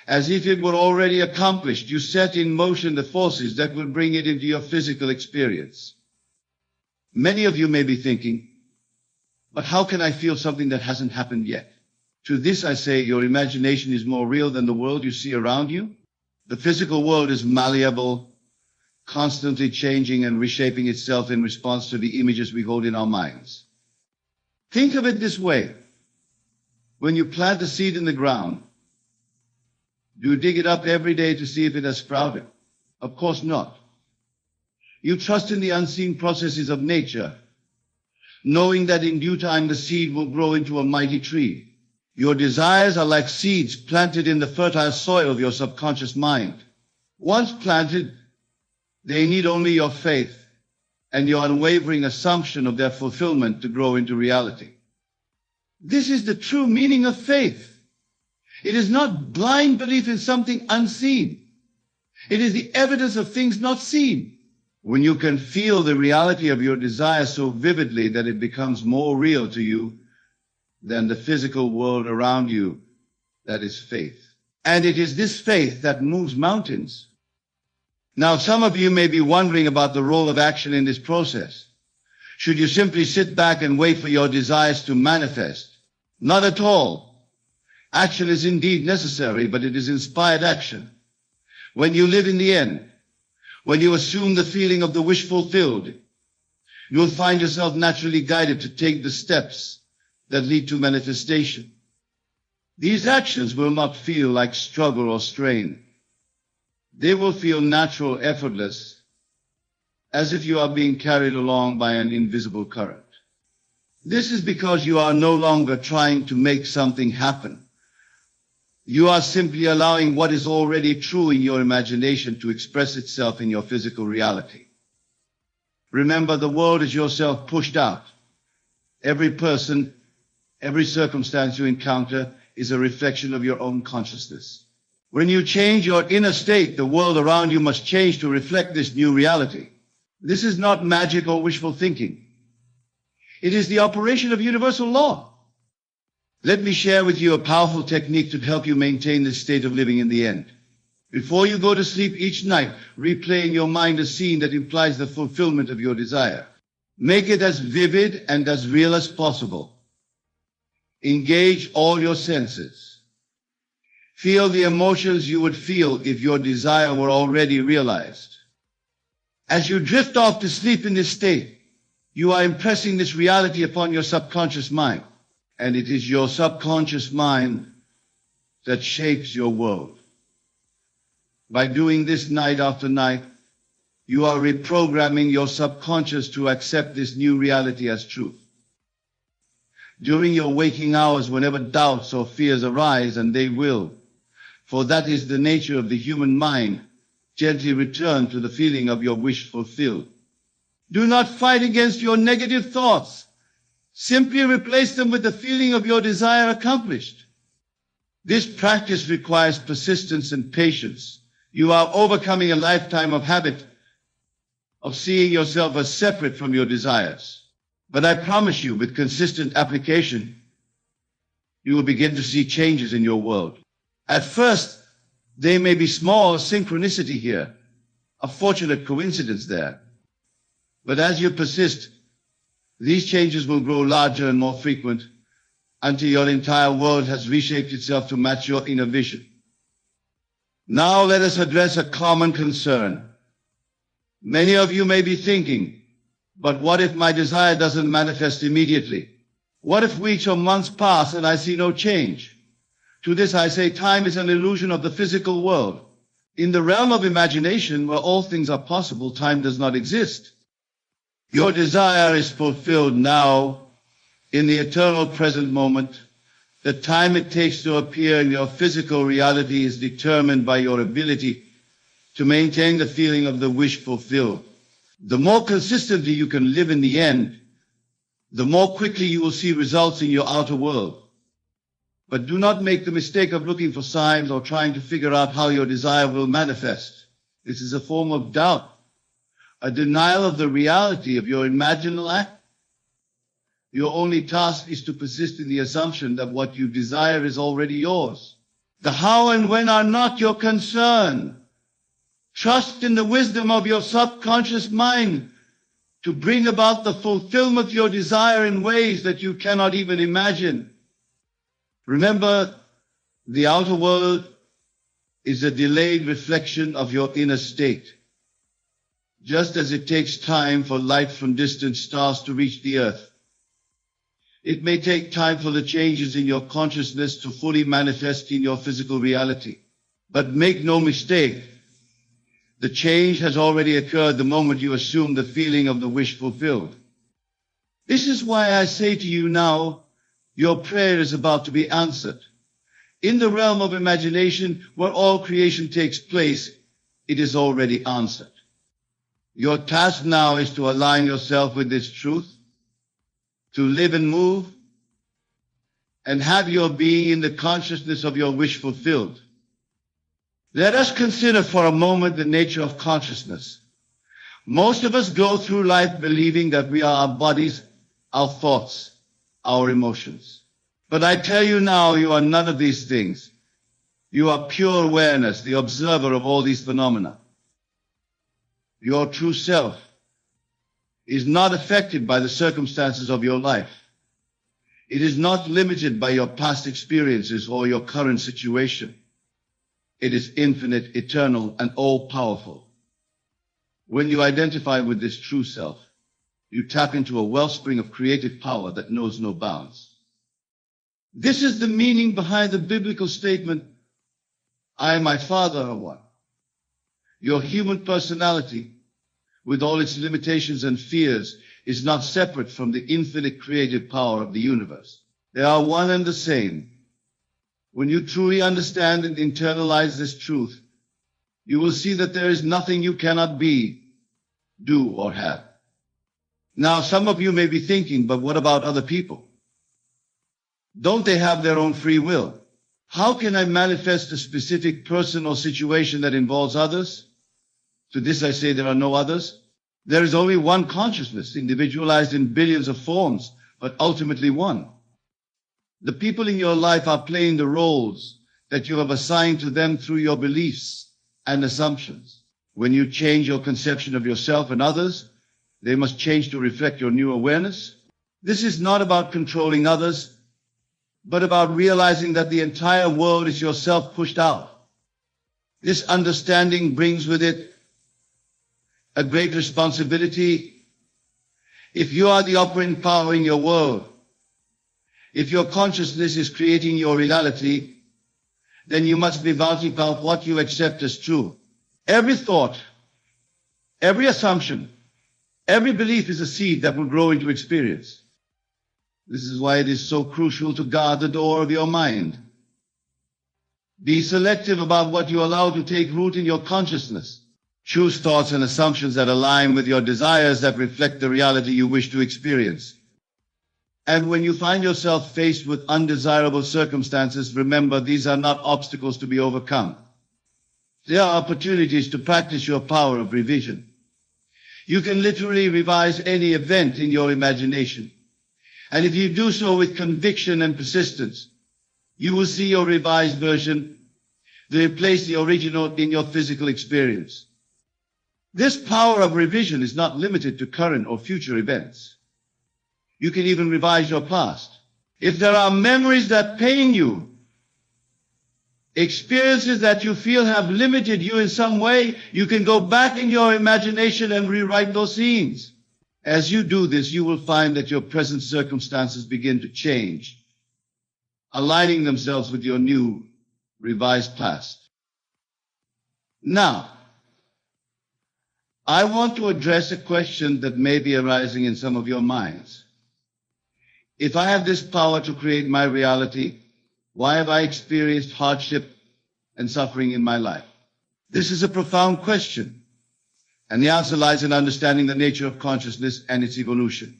as if it were already accomplished, you set in motion the forces that will bring it into your physical experience. Many of you may be thinking, but how can I feel something that hasn't happened yet? To this I say, your imagination is more real than the world you see around you. The physical world is malleable, constantly changing and reshaping itself in response to the images we hold in our minds. Think of it this way. When you plant a seed in the ground, do you dig it up every day to see if it has sprouted? Of course not. You trust in the unseen processes of nature, knowing that in due time the seed will grow into a mighty tree. Your desires are like seeds planted in the fertile soil of your subconscious mind. Once planted, they need only your faith and your unwavering assumption of their fulfillment to grow into reality. This is the true meaning of faith. It is not blind belief in something unseen. It is the evidence of things not seen. When you can feel the reality of your desire so vividly that it becomes more real to you than the physical world around you, that is faith. And it is this faith that moves mountains. Now, some of you may be wondering about the role of action in this process. Should you simply sit back and wait for your desires to manifest? Not at all. Action is indeed necessary, but it is inspired action. When you live in the end, when you assume the feeling of the wish fulfilled, you will find yourself naturally guided to take the steps that lead to manifestation. These actions will not feel like struggle or strain. They will feel natural, effortless, as if you are being carried along by an invisible current. This is because you are no longer trying to make something happen. You are simply allowing what is already true in your imagination to express itself in your physical reality. Remember, the world is yourself pushed out. Every person, every circumstance you encounter is a reflection of your own consciousness. When you change your inner state, the world around you must change to reflect this new reality. This is not magic or wishful thinking. It is the operation of universal law. Let me share with you a powerful technique to help you maintain this state of living in the end. Before you go to sleep each night, replay in your mind a scene that implies the fulfillment of your desire. Make it as vivid and as real as possible. Engage all your senses. Feel the emotions you would feel if your desire were already realized. As you drift off to sleep in this state, you are impressing this reality upon your subconscious mind. And it is your subconscious mind that shapes your world. By doing this night after night, you are reprogramming your subconscious to accept this new reality as truth. During your waking hours, whenever doubts or fears arise, and they will, for that is the nature of the human mind, gently return to the feeling of your wish fulfilled. Do not fight against your negative thoughts. Simply replace them with the feeling of your desire accomplished. This practice requires persistence and patience. You are overcoming a lifetime of habit of seeing yourself as separate from your desires. But I promise you, with consistent application, you will begin to see changes in your world. At first, they may be small, synchronicity here, a fortunate coincidence there. But as you persist, these changes will grow larger and more frequent until your entire world has reshaped itself to match your inner vision. Now let us address a common concern. Many of you may be thinking, but what if my desire doesn't manifest immediately? What if weeks or months pass and I see no change? To this I say, time is an illusion of the physical world. In the realm of imagination, where all things are possible, time does not exist. Your desire is fulfilled now, in the eternal present moment. The time it takes to appear in your physical reality is determined by your ability to maintain the feeling of the wish fulfilled. The more consistently you can live in the end, the more quickly you will see results in your outer world. But do not make the mistake of looking for signs or trying to figure out how your desire will manifest. This is a form of doubt, a denial of the reality of your imaginal act. Your only task is to persist in the assumption that what you desire is already yours. The how and when are not your concern. Trust in the wisdom of your subconscious mind to bring about the fulfillment of your desire in ways that you cannot even imagine. Remember, the outer world is a delayed reflection of your inner state. Just as it takes time for light from distant stars to reach the earth, it may take time for the changes in your consciousness to fully manifest in your physical reality. But make no mistake, the change has already occurred the moment you assume the feeling of the wish fulfilled. This is why I say to you now, your prayer is about to be answered. In the realm of imagination, where all creation takes place, it is already answered. Your task now is to align yourself with this truth, to live and move, and have your being in the consciousness of your wish fulfilled. Let us consider for a moment the nature of consciousness. Most of us go through life believing that we are our bodies, our thoughts, our emotions. But I tell you now, you are none of these things. You are pure awareness, the observer of all these phenomena. Your true self is not affected by the circumstances of your life. It is not limited by your past experiences or your current situation. It is infinite, eternal, and all-powerful. When you identify with this true self, you tap into a wellspring of creative power that knows no bounds. This is the meaning behind the biblical statement, I and my Father are one. Your human personality, with all its limitations and fears, is not separate from the infinite creative power of the universe. They are one and the same. When you truly understand and internalize this truth, you will see that there is nothing you cannot be, do, or have. Now, some of you may be thinking, but what about other people? Don't they have their own free will? How can I manifest a specific person or situation that involves others? To this I say there are no others. There is only one consciousness, individualized in billions of forms, but ultimately one. The people in your life are playing the roles that you have assigned to them through your beliefs and assumptions. When you change your conception of yourself and others, they must change to reflect your new awareness. This is not about controlling others, but about realizing that the entire world is yourself pushed out. This understanding brings with it a great responsibility. If you are the operating power in your world, if your consciousness is creating your reality, then you must be vouching about what you accept as true. Every thought, every assumption, every belief is a seed that will grow into experience. This is why it is so crucial to guard the door of your mind. Be selective about what you allow to take root in your consciousness. Choose thoughts and assumptions that align with your desires, that reflect the reality you wish to experience. And when you find yourself faced with undesirable circumstances, remember these are not obstacles to be overcome. They are opportunities to practice your power of revision. You can literally revise any event in your imagination. And if you do so with conviction and persistence, you will see your revised version replace the original in your physical experience. This power of revision is not limited to current or future events. You can even revise your past. If there are memories that pain you, experiences that you feel have limited you in some way, you can go back in your imagination and rewrite those scenes. As you do this, you will find that your present circumstances begin to change, aligning themselves with your new, revised past. Now, I want to address a question that may be arising in some of your minds. If I have this power to create my reality, why have I experienced hardship and suffering in my life? This is a profound question, and the answer lies in understanding the nature of consciousness and its evolution.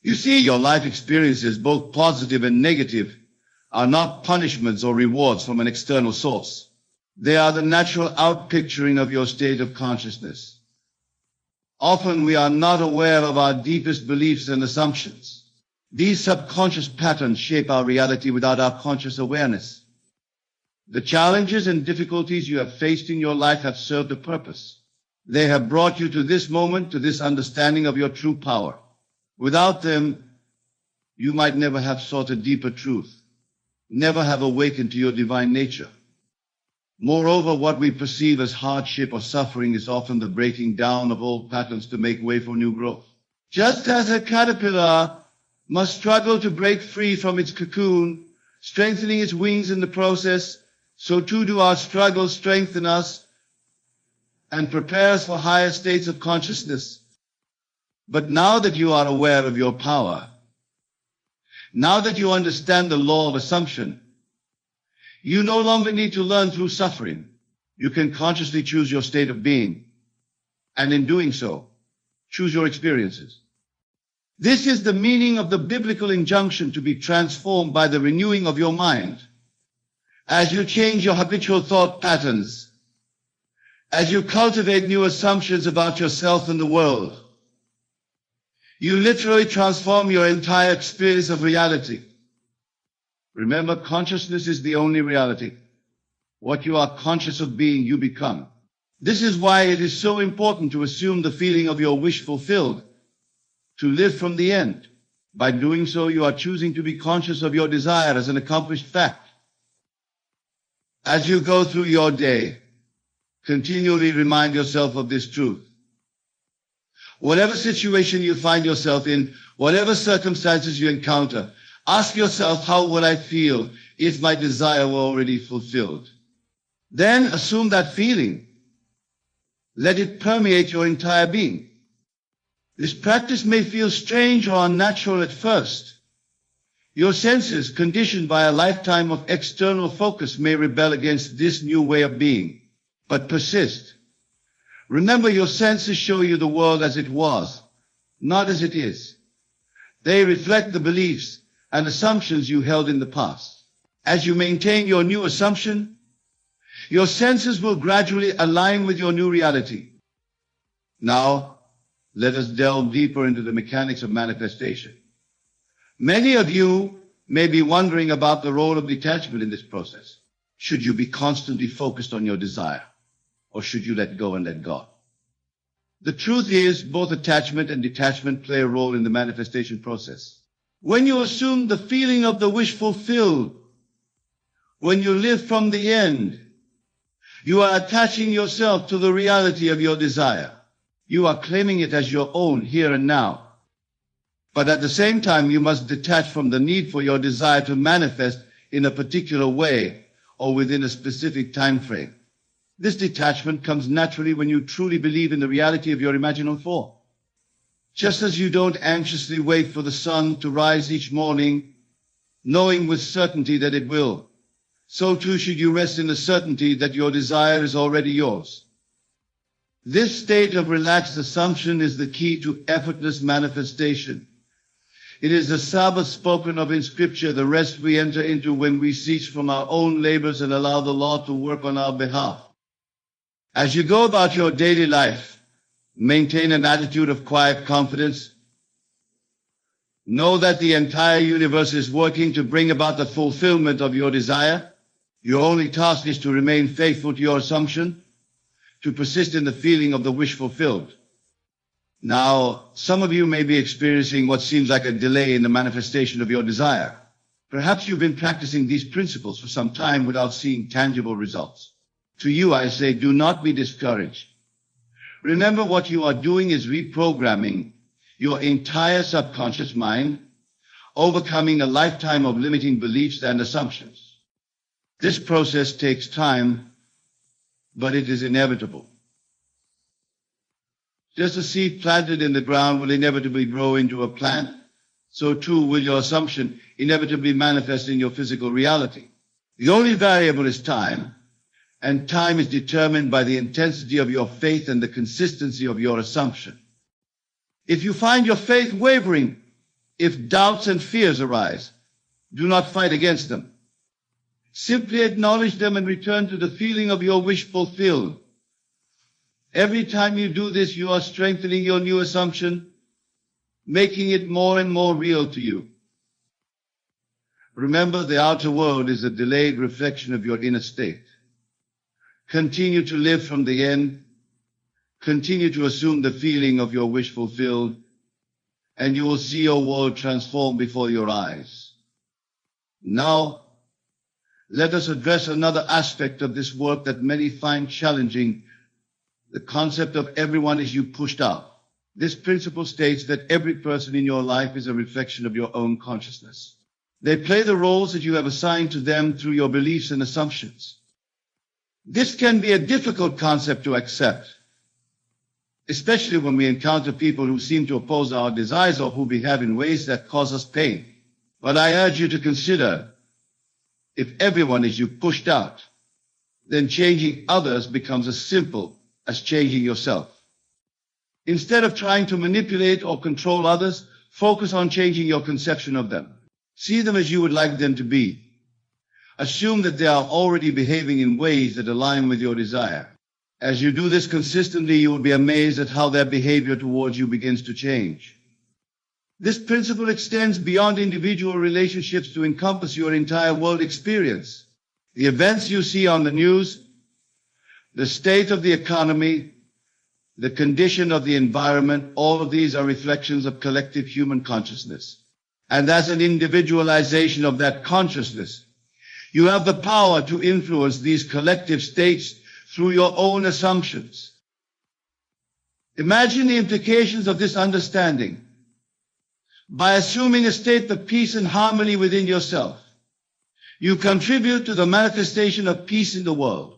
You see, your life experiences, both positive and negative, are not punishments or rewards from an external source. They are the natural outpicturing of your state of consciousness. Often we are not aware of our deepest beliefs and assumptions. These subconscious patterns shape our reality without our conscious awareness. The challenges and difficulties you have faced in your life have served a purpose. They have brought you to this moment, to this understanding of your true power. Without them, you might never have sought a deeper truth, never have awakened to your divine nature. Moreover, what we perceive as hardship or suffering is often the breaking down of old patterns to make way for new growth. Just as a caterpillar must struggle to break free from its cocoon, strengthening its wings in the process, so too do our struggles strengthen us and prepare us for higher states of consciousness. But now that you are aware of your power, now that you understand the law of assumption, you no longer need to learn through suffering. You can consciously choose your state of being, and in doing so, choose your experiences. This is the meaning of the biblical injunction to be transformed by the renewing of your mind. As you change your habitual thought patterns, as you cultivate new assumptions about yourself and the world, you literally transform your entire experience of reality. Remember, consciousness is the only reality. What you are conscious of being, you become. This is why it is so important to assume the feeling of your wish fulfilled, to live from the end. By doing so, you are choosing to be conscious of your desire as an accomplished fact. As you go through your day, continually remind yourself of this truth. Whatever situation you find yourself in, whatever circumstances you encounter, ask yourself, how would I feel if my desire were already fulfilled? Then assume that feeling. Let it permeate your entire being. This practice may feel strange or unnatural at first. Your senses, conditioned by a lifetime of external focus, may rebel against this new way of being, but persist. Remember, your senses show you the world as it was, not as it is. They reflect the beliefs and assumptions you held in the past. As you maintain your new assumption, your senses will gradually align with your new reality. Now, let us delve deeper into the mechanics of manifestation. Many of you may be wondering about the role of detachment in this process. Should you be constantly focused on your desire, or should you let go and let God? The truth is, both attachment and detachment play a role in the manifestation process. When you assume the feeling of the wish fulfilled, when you live from the end, you are attaching yourself to the reality of your desire. You are claiming it as your own here and now. But at the same time, you must detach from the need for your desire to manifest in a particular way or within a specific time frame. This detachment comes naturally when you truly believe in the reality of your imaginal form. Just as you don't anxiously wait for the sun to rise each morning, knowing with certainty that it will, so too should you rest in the certainty that your desire is already yours. This state of relaxed assumption is the key to effortless manifestation. It is the Sabbath spoken of in Scripture, the rest we enter into when we cease from our own labors and allow the Lord to work on our behalf. As you go about your daily life, maintain an attitude of quiet confidence. Know that the entire universe is working to bring about the fulfillment of your desire. Your only task is to remain faithful to your assumption, to persist in the feeling of the wish fulfilled. Now, some of you may be experiencing what seems like a delay in the manifestation of your desire. Perhaps you've been practicing these principles for some time without seeing tangible results. To you, I say, do not be discouraged. Remember, what you are doing is reprogramming your entire subconscious mind, overcoming a lifetime of limiting beliefs and assumptions. This process takes time, but it is inevitable. Just a seed planted in the ground will inevitably grow into a plant, so too will your assumption inevitably manifest in your physical reality. The only variable is time, and time is determined by the intensity of your faith and the consistency of your assumption. If you find your faith wavering, if doubts and fears arise, do not fight against them. Simply acknowledge them and return to the feeling of your wish fulfilled. Every time you do this, you are strengthening your new assumption, making it more and more real to you. Remember, the outer world is a delayed reflection of your inner state. Continue to live from the end. Continue to assume the feeling of your wish fulfilled, and you will see your world transform before your eyes. Now, let us address another aspect of this work that many find challenging, the concept of everyone is you pushed out. This principle states that every person in your life is a reflection of your own consciousness. They play the roles that you have assigned to them through your beliefs and assumptions. This can be a difficult concept to accept, especially when we encounter people who seem to oppose our desires or who behave in ways that cause us pain. But I urge you to consider, if everyone is you pushed out, then changing others becomes as simple as changing yourself. Instead of trying to manipulate or control others, focus on changing your conception of them. See them as you would like them to be. Assume that they are already behaving in ways that align with your desire. As you do this consistently, you will be amazed at how their behavior towards you begins to change. This principle extends beyond individual relationships to encompass your entire world experience. The events you see on the news, the state of the economy, the condition of the environment, all of these are reflections of collective human consciousness. And as an individualization of that consciousness, you have the power to influence these collective states through your own assumptions. Imagine the implications of this understanding. By assuming a state of peace and harmony within yourself, you contribute to the manifestation of peace in the world.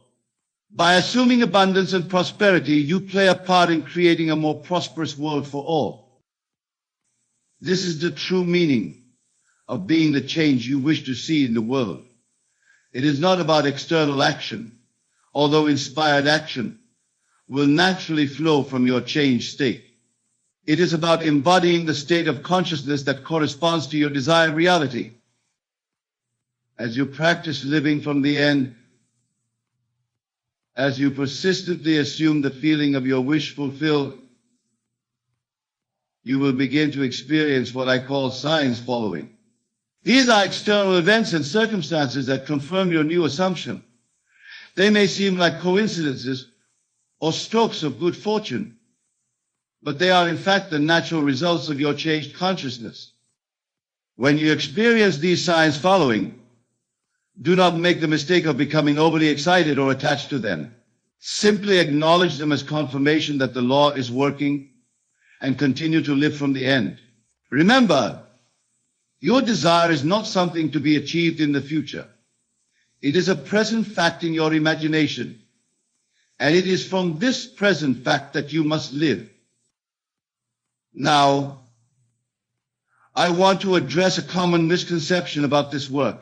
By assuming abundance and prosperity, you play a part in creating a more prosperous world for all. This is the true meaning of being the change you wish to see in the world. It is not about external action, although inspired action will naturally flow from your changed state. It is about embodying the state of consciousness that corresponds to your desired reality. As you practice living from the end, as you persistently assume the feeling of your wish fulfilled, you will begin to experience what I call signs following. These are external events and circumstances that confirm your new assumption. They may seem like coincidences or strokes of good fortune, but they are in fact the natural results of your changed consciousness. When you experience these signs following, do not make the mistake of becoming overly excited or attached to them. Simply acknowledge them as confirmation that the law is working and continue to live from the end. Remember, your desire is not something to be achieved in the future. It is a present fact in your imagination, and it is from this present fact that you must live. Now, I want to address a common misconception about this work.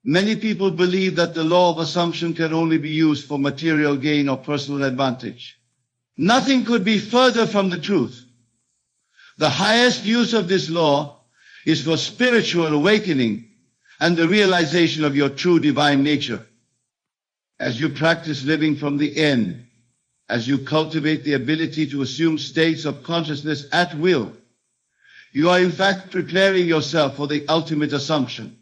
Many people believe that the law of assumption can only be used for material gain or personal advantage. Nothing could be further from the truth. The highest use of this law is for spiritual awakening and the realization of your true divine nature. As you practice living from the end, as you cultivate the ability to assume states of consciousness at will, you are in fact preparing yourself for the ultimate assumption,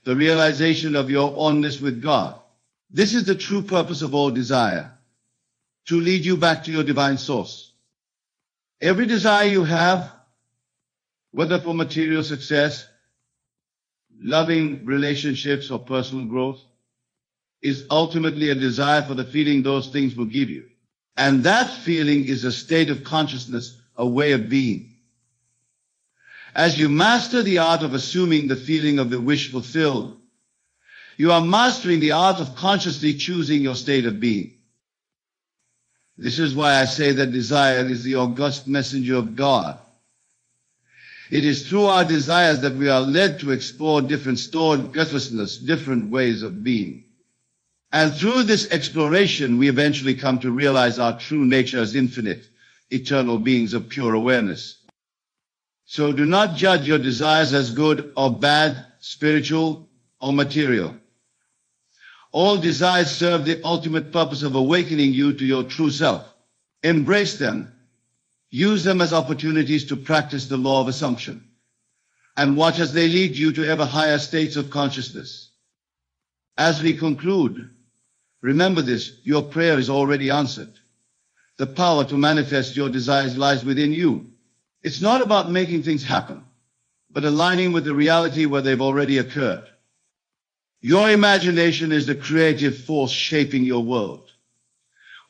the realization of your oneness with God. This is the true purpose of all desire, to lead you back to your divine source. Every desire you have, whether for material success, loving relationships, or personal growth, is ultimately a desire for the feeling those things will give you. And that feeling is a state of consciousness, a way of being. As you master the art of assuming the feeling of the wish fulfilled, you are mastering the art of consciously choosing your state of being. This is why I say that desire is the august messenger of God. It is through our desires that we are led to explore different stored consciousness, different ways of being. And through this exploration, we eventually come to realize our true nature as infinite, eternal beings of pure awareness. So do not judge your desires as good or bad, spiritual or material. All desires serve the ultimate purpose of awakening you to your true self. Embrace them. Use them as opportunities to practice the law of assumption, and watch as they lead you to ever higher states of consciousness. As we conclude, remember this: your prayer is already answered. The power to manifest your desires lies within you. It's not about making things happen, but aligning with the reality where they've already occurred. Your imagination is the creative force shaping your world.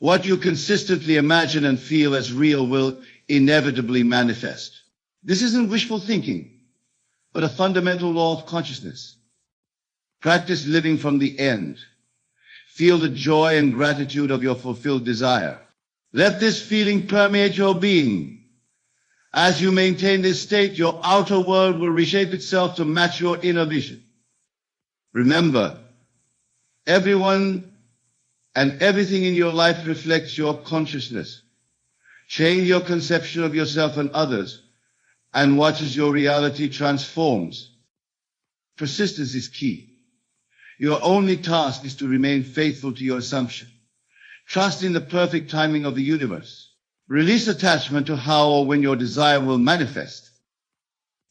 What you consistently imagine and feel as real will inevitably manifest. This isn't wishful thinking, but a fundamental law of consciousness. Practice living from the end. Feel the joy and gratitude of your fulfilled desire. Let this feeling permeate your being. As you maintain this state, your outer world will reshape itself to match your inner vision. Remember, everyone and everything in your life reflects your consciousness. Change your conception of yourself and others, and watch as your reality transforms. Persistence is key. Your only task is to remain faithful to your assumption. Trust in the perfect timing of the universe. Release attachment to how or when your desire will manifest.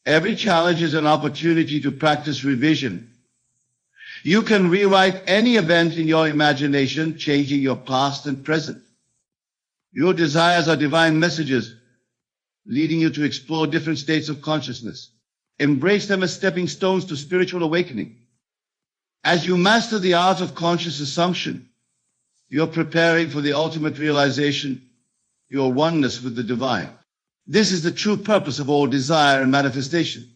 Every challenge is an opportunity to practice revision. You can rewrite any event in your imagination, changing your past and present. Your desires are divine messages, leading you to explore different states of consciousness. Embrace them as stepping stones to spiritual awakening. As you master the art of conscious assumption, you're preparing for the ultimate realization, your oneness with the divine. This is the true purpose of all desire and manifestation.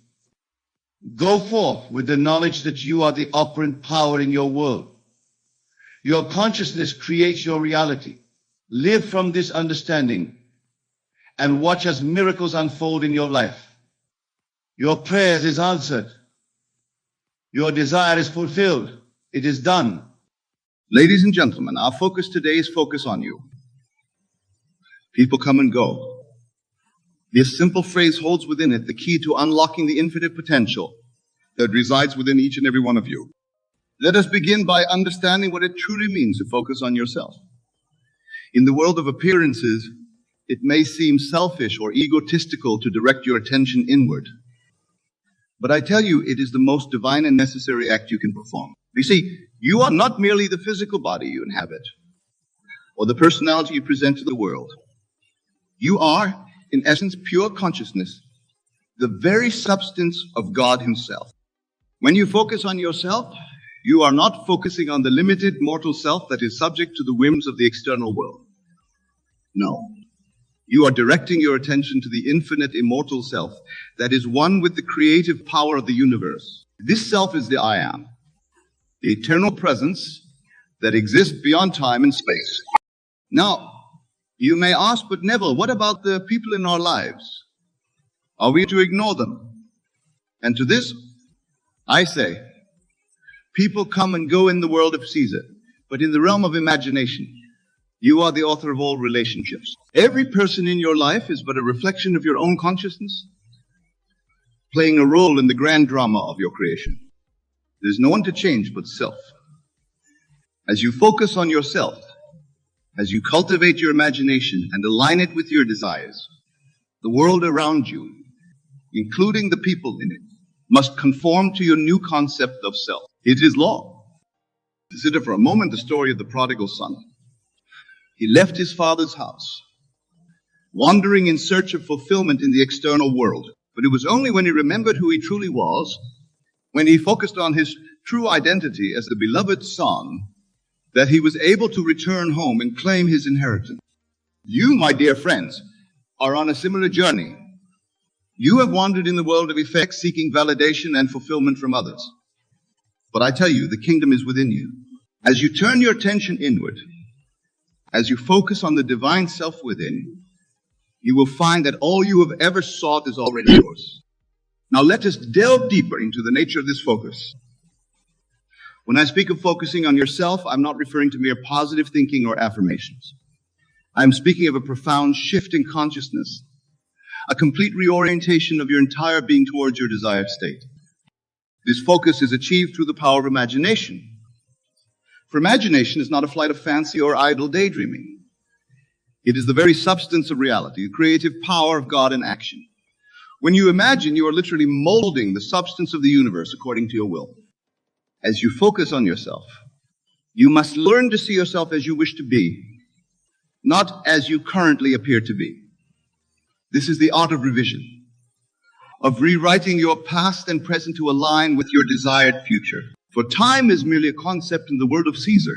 Go forth with the knowledge that you are the operant power in your world. Your consciousness creates your reality. Live from this understanding and watch as miracles unfold in your life. Your prayer is answered. Your desire is fulfilled. It is done. Ladies and gentlemen, our focus today is focus on you. People come and go. This simple phrase holds within it the key to unlocking the infinite potential that resides within each and every one of you. Let us begin by understanding what it truly means to focus on yourself. In the world of appearances, it may seem selfish or egotistical to direct your attention inward. But I tell you, it is the most divine and necessary act you can perform. You see, you are not merely the physical body you inhabit, or the personality you present to the world. You are, in essence, pure consciousness, the very substance of God Himself. When you focus on yourself, you are not focusing on the limited mortal self that is subject to the whims of the external world. No. You are directing your attention to the infinite immortal self that is one with the creative power of the universe. This self is the I Am, the eternal presence that exists beyond time and space. Now, you may ask, but Neville, what about the people in our lives? Are we to ignore them? And to this, I say, people come and go in the world of Caesar, but in the realm of imagination, you are the author of all relationships. Every person in your life is but a reflection of your own consciousness, playing a role in the grand drama of your creation. There's no one to change but self. As you focus on yourself, as you cultivate your imagination and align it with your desires, the world around you, including the people in it, must conform to your new concept of self. It is law. Consider for a moment the story of the prodigal son. He left his father's house, wandering in search of fulfillment in the external world. But it was only when he remembered who he truly was, when he focused on his true identity as the beloved son, that he was able to return home and claim his inheritance. You, my dear friends, are on a similar journey. You have wandered in the world of effects, seeking validation and fulfillment from others. But I tell you, the kingdom is within you. As you turn your attention inward, as you focus on the divine self within, you will find that all you have ever sought is already yours. Now let us delve deeper into the nature of this focus. When I speak of focusing on yourself, I'm not referring to mere positive thinking or affirmations. I'm speaking of a profound shift in consciousness, a complete reorientation of your entire being towards your desired state. This focus is achieved through the power of imagination. For imagination is not a flight of fancy or idle daydreaming. It is the very substance of reality, the creative power of God in action. When you imagine, you are literally molding the substance of the universe according to your will. As you focus on yourself, you must learn to see yourself as you wish to be, not as you currently appear to be. This is the art of revision, of rewriting your past and present to align with your desired future. For time is merely a concept in the world of Caesar.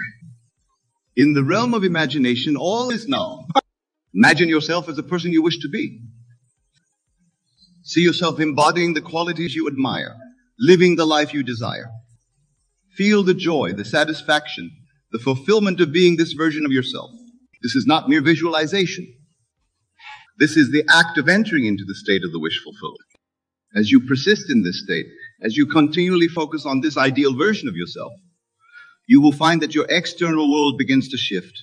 In the realm of imagination, all is known. Imagine yourself as the person you wish to be. See yourself embodying the qualities you admire, living the life you desire. Feel the joy, the satisfaction, the fulfillment of being this version of yourself. This is not mere visualization. This is the act of entering into the state of the wish fulfilled. As you persist in this state, as you continually focus on this ideal version of yourself, you will find that your external world begins to shift.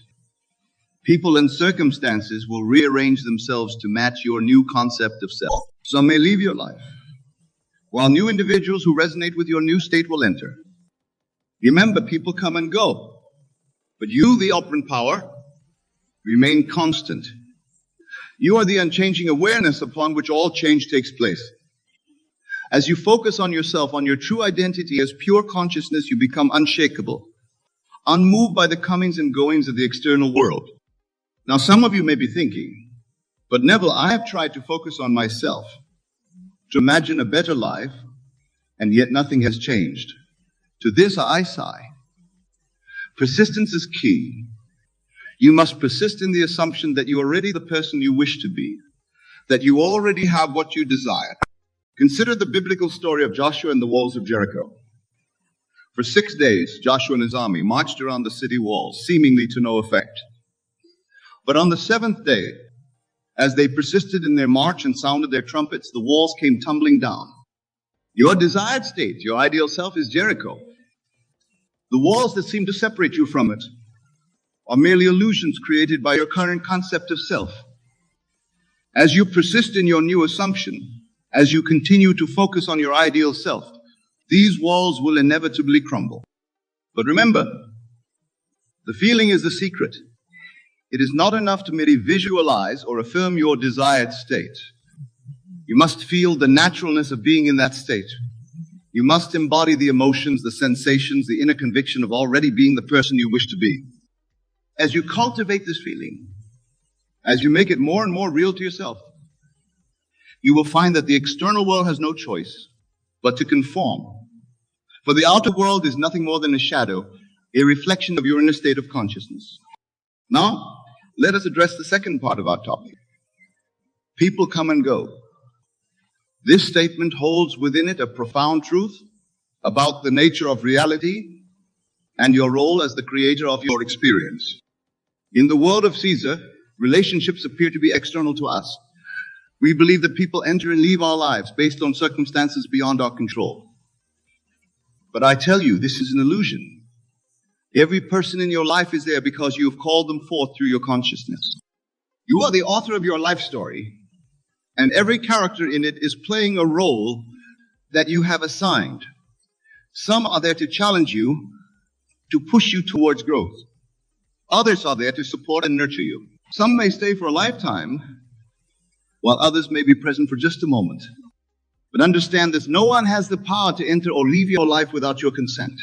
People and circumstances will rearrange themselves to match your new concept of self. Some may leave your life, while new individuals who resonate with your new state will enter. Remember, people come and go, but you, the operant power, remain constant. You are the unchanging awareness upon which all change takes place. As you focus on yourself, on your true identity as pure consciousness, you become unshakable, unmoved by the comings and goings of the external world. Now, some of you may be thinking, but Neville, I have tried to focus on myself, to imagine a better life, and yet nothing has changed. To this I sigh. Persistence is key. You must persist in the assumption that you are already the person you wish to be, that you already have what you desire. Consider the biblical story of Joshua and the walls of Jericho. For 6 days, Joshua and his army marched around the city walls, seemingly to no effect. But on the 7th day, as they persisted in their march and sounded their trumpets, the walls came tumbling down. Your desired state, your ideal self, is Jericho. The walls that seem to separate you from it are merely illusions created by your current concept of self. As you persist in your new assumption, as you continue to focus on your ideal self, these walls will inevitably crumble. But remember, the feeling is the secret. It is not enough to merely visualize or affirm your desired state. You must feel the naturalness of being in that state. You must embody the emotions, the sensations, the inner conviction of already being the person you wish to be. As you cultivate this feeling, as you make it more and more real to yourself, you will find that the external world has no choice but to conform. For the outer world is nothing more than a shadow, a reflection of your inner state of consciousness. Now, let us address the second part of our topic. People come and go. This statement holds within it a profound truth about the nature of reality and your role as the creator of your experience. In the world of Caesar, relationships appear to be external to us. We believe that people enter and leave our lives based on circumstances beyond our control. But I tell you, this is an illusion. Every person in your life is there because you have called them forth through your consciousness. You are the author of your life story, and every character in it is playing a role that you have assigned. Some are there to challenge you, to push you towards growth. Others are there to support and nurture you. Some may stay for a lifetime, while others may be present for just a moment. But understand this, no one has the power to enter or leave your life without your consent.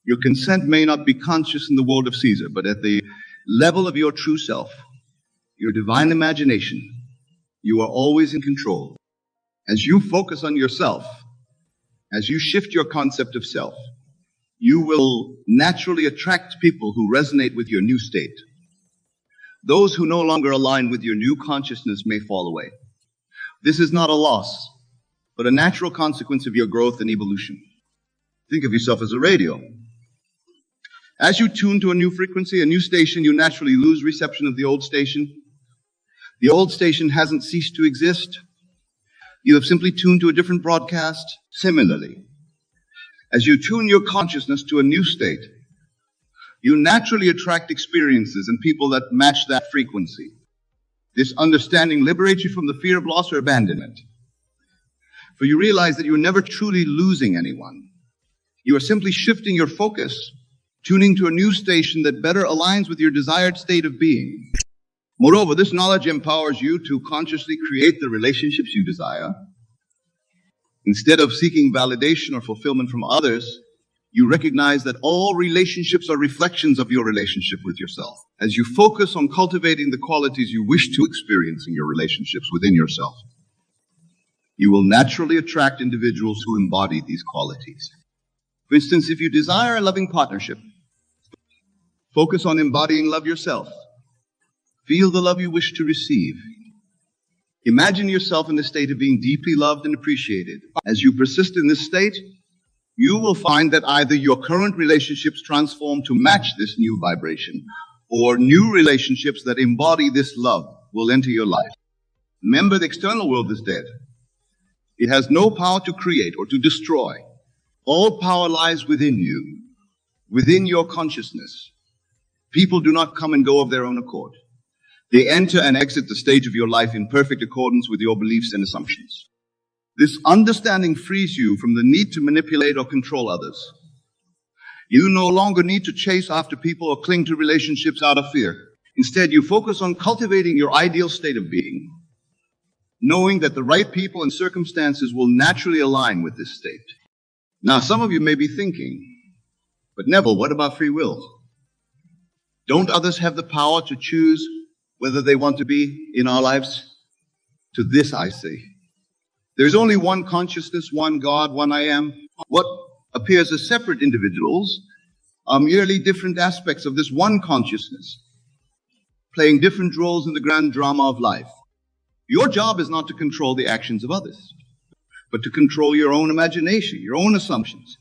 Your consent may not be conscious in the world of Caesar, but at the level of your true self, your divine imagination, you are always in control. As you focus on yourself, as you shift your concept of self, you will naturally attract people who resonate with your new state. Those who no longer align with your new consciousness may fall away. This is not a loss, but a natural consequence of your growth and evolution. Think of yourself as a radio. As you tune to a new frequency, a new station, you naturally lose reception of the old station. The old station hasn't ceased to exist. You have simply tuned to a different broadcast. Similarly, as you tune your consciousness to a new state, you naturally attract experiences and people that match that frequency. This understanding liberates you from the fear of loss or abandonment. For you realize that you are never truly losing anyone. You are simply shifting your focus, tuning to a new station that better aligns with your desired state of being. Moreover, this knowledge empowers you to consciously create the relationships you desire. Instead of seeking validation or fulfillment from others, you recognize that all relationships are reflections of your relationship with yourself. As you focus on cultivating the qualities you wish to experience in your relationships within yourself, you will naturally attract individuals who embody these qualities. For instance, if you desire a loving partnership, focus on embodying love yourself. Feel the love you wish to receive. Imagine yourself in a state of being deeply loved and appreciated. As you persist in this state, you will find that either your current relationships transform to match this new vibration, or new relationships that embody this love will enter your life. Remember, the external world is dead. It has no power to create or to destroy. All power lies within you, within your consciousness. People do not come and go of their own accord. They enter and exit the stage of your life in perfect accordance with your beliefs and assumptions. This understanding frees you from the need to manipulate or control others. You no longer need to chase after people or cling to relationships out of fear. Instead, you focus on cultivating your ideal state of being, knowing that the right people and circumstances will naturally align with this state. Now, some of you may be thinking, but Neville, what about free will? Don't others have the power to choose whether they want to be in our lives? To this I say, there's only one consciousness, one God, one I am. What appears as separate individuals are merely different aspects of this one consciousness, playing different roles in the grand drama of life. Your job is not to control the actions of others, but to control your own imagination, your own assumptions.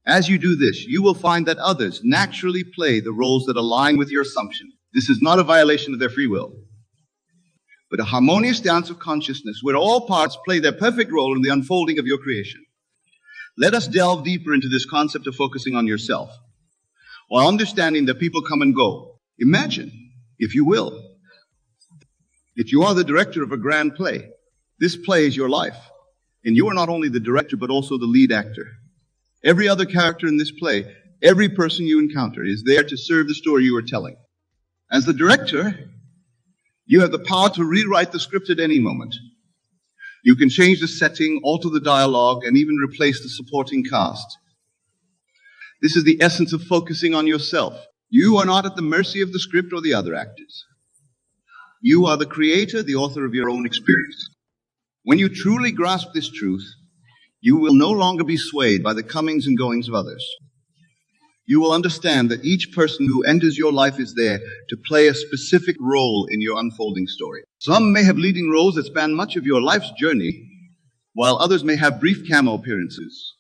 As you do this, you will find that others naturally play the roles that align with your assumption. This is not a violation of their free will, but a harmonious dance of consciousness where all parts play their perfect role in the unfolding of your creation. Let us delve deeper into this concept of focusing on yourself, while understanding that people come and go. Imagine, if you will, that you are the director of a grand play. This play is your life, and you are not only the director, but also the lead actor. Every other character in this play, every person you encounter is there to serve the story you are telling. As the director, you have the power to rewrite the script at any moment. You can change the setting, alter the dialogue, and even replace the supporting cast. This is the essence of focusing on yourself. You are not at the mercy of the script or the other actors. You are the creator, the author of your own experience. When you truly grasp this truth, you will no longer be swayed by the comings and goings of others. You will understand that each person who enters your life is there to play a specific role in your unfolding story. Some may have leading roles that span much of your life's journey, while others may have brief cameo appearances.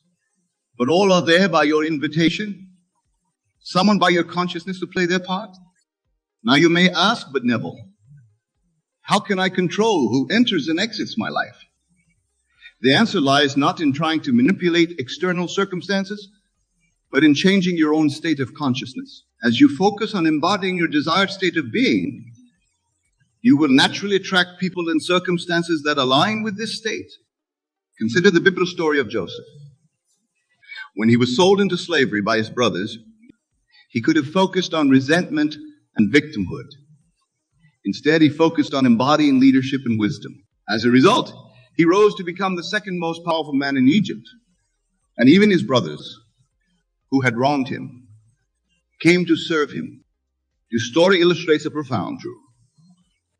But all are there by your invitation, summoned by your consciousness to play their part. Now you may ask, but Neville, how can I control who enters and exits my life? The answer lies not in trying to manipulate external circumstances, but in changing your own state of consciousness. As you focus on embodying your desired state of being, you will naturally attract people and circumstances that align with this state. Consider the biblical story of Joseph. When he was sold into slavery by his brothers, he could have focused on resentment and victimhood. Instead, he focused on embodying leadership and wisdom. As a result, he rose to become the second most powerful man in Egypt. And even his brothers, who had wronged him, came to serve him. This story illustrates a profound truth.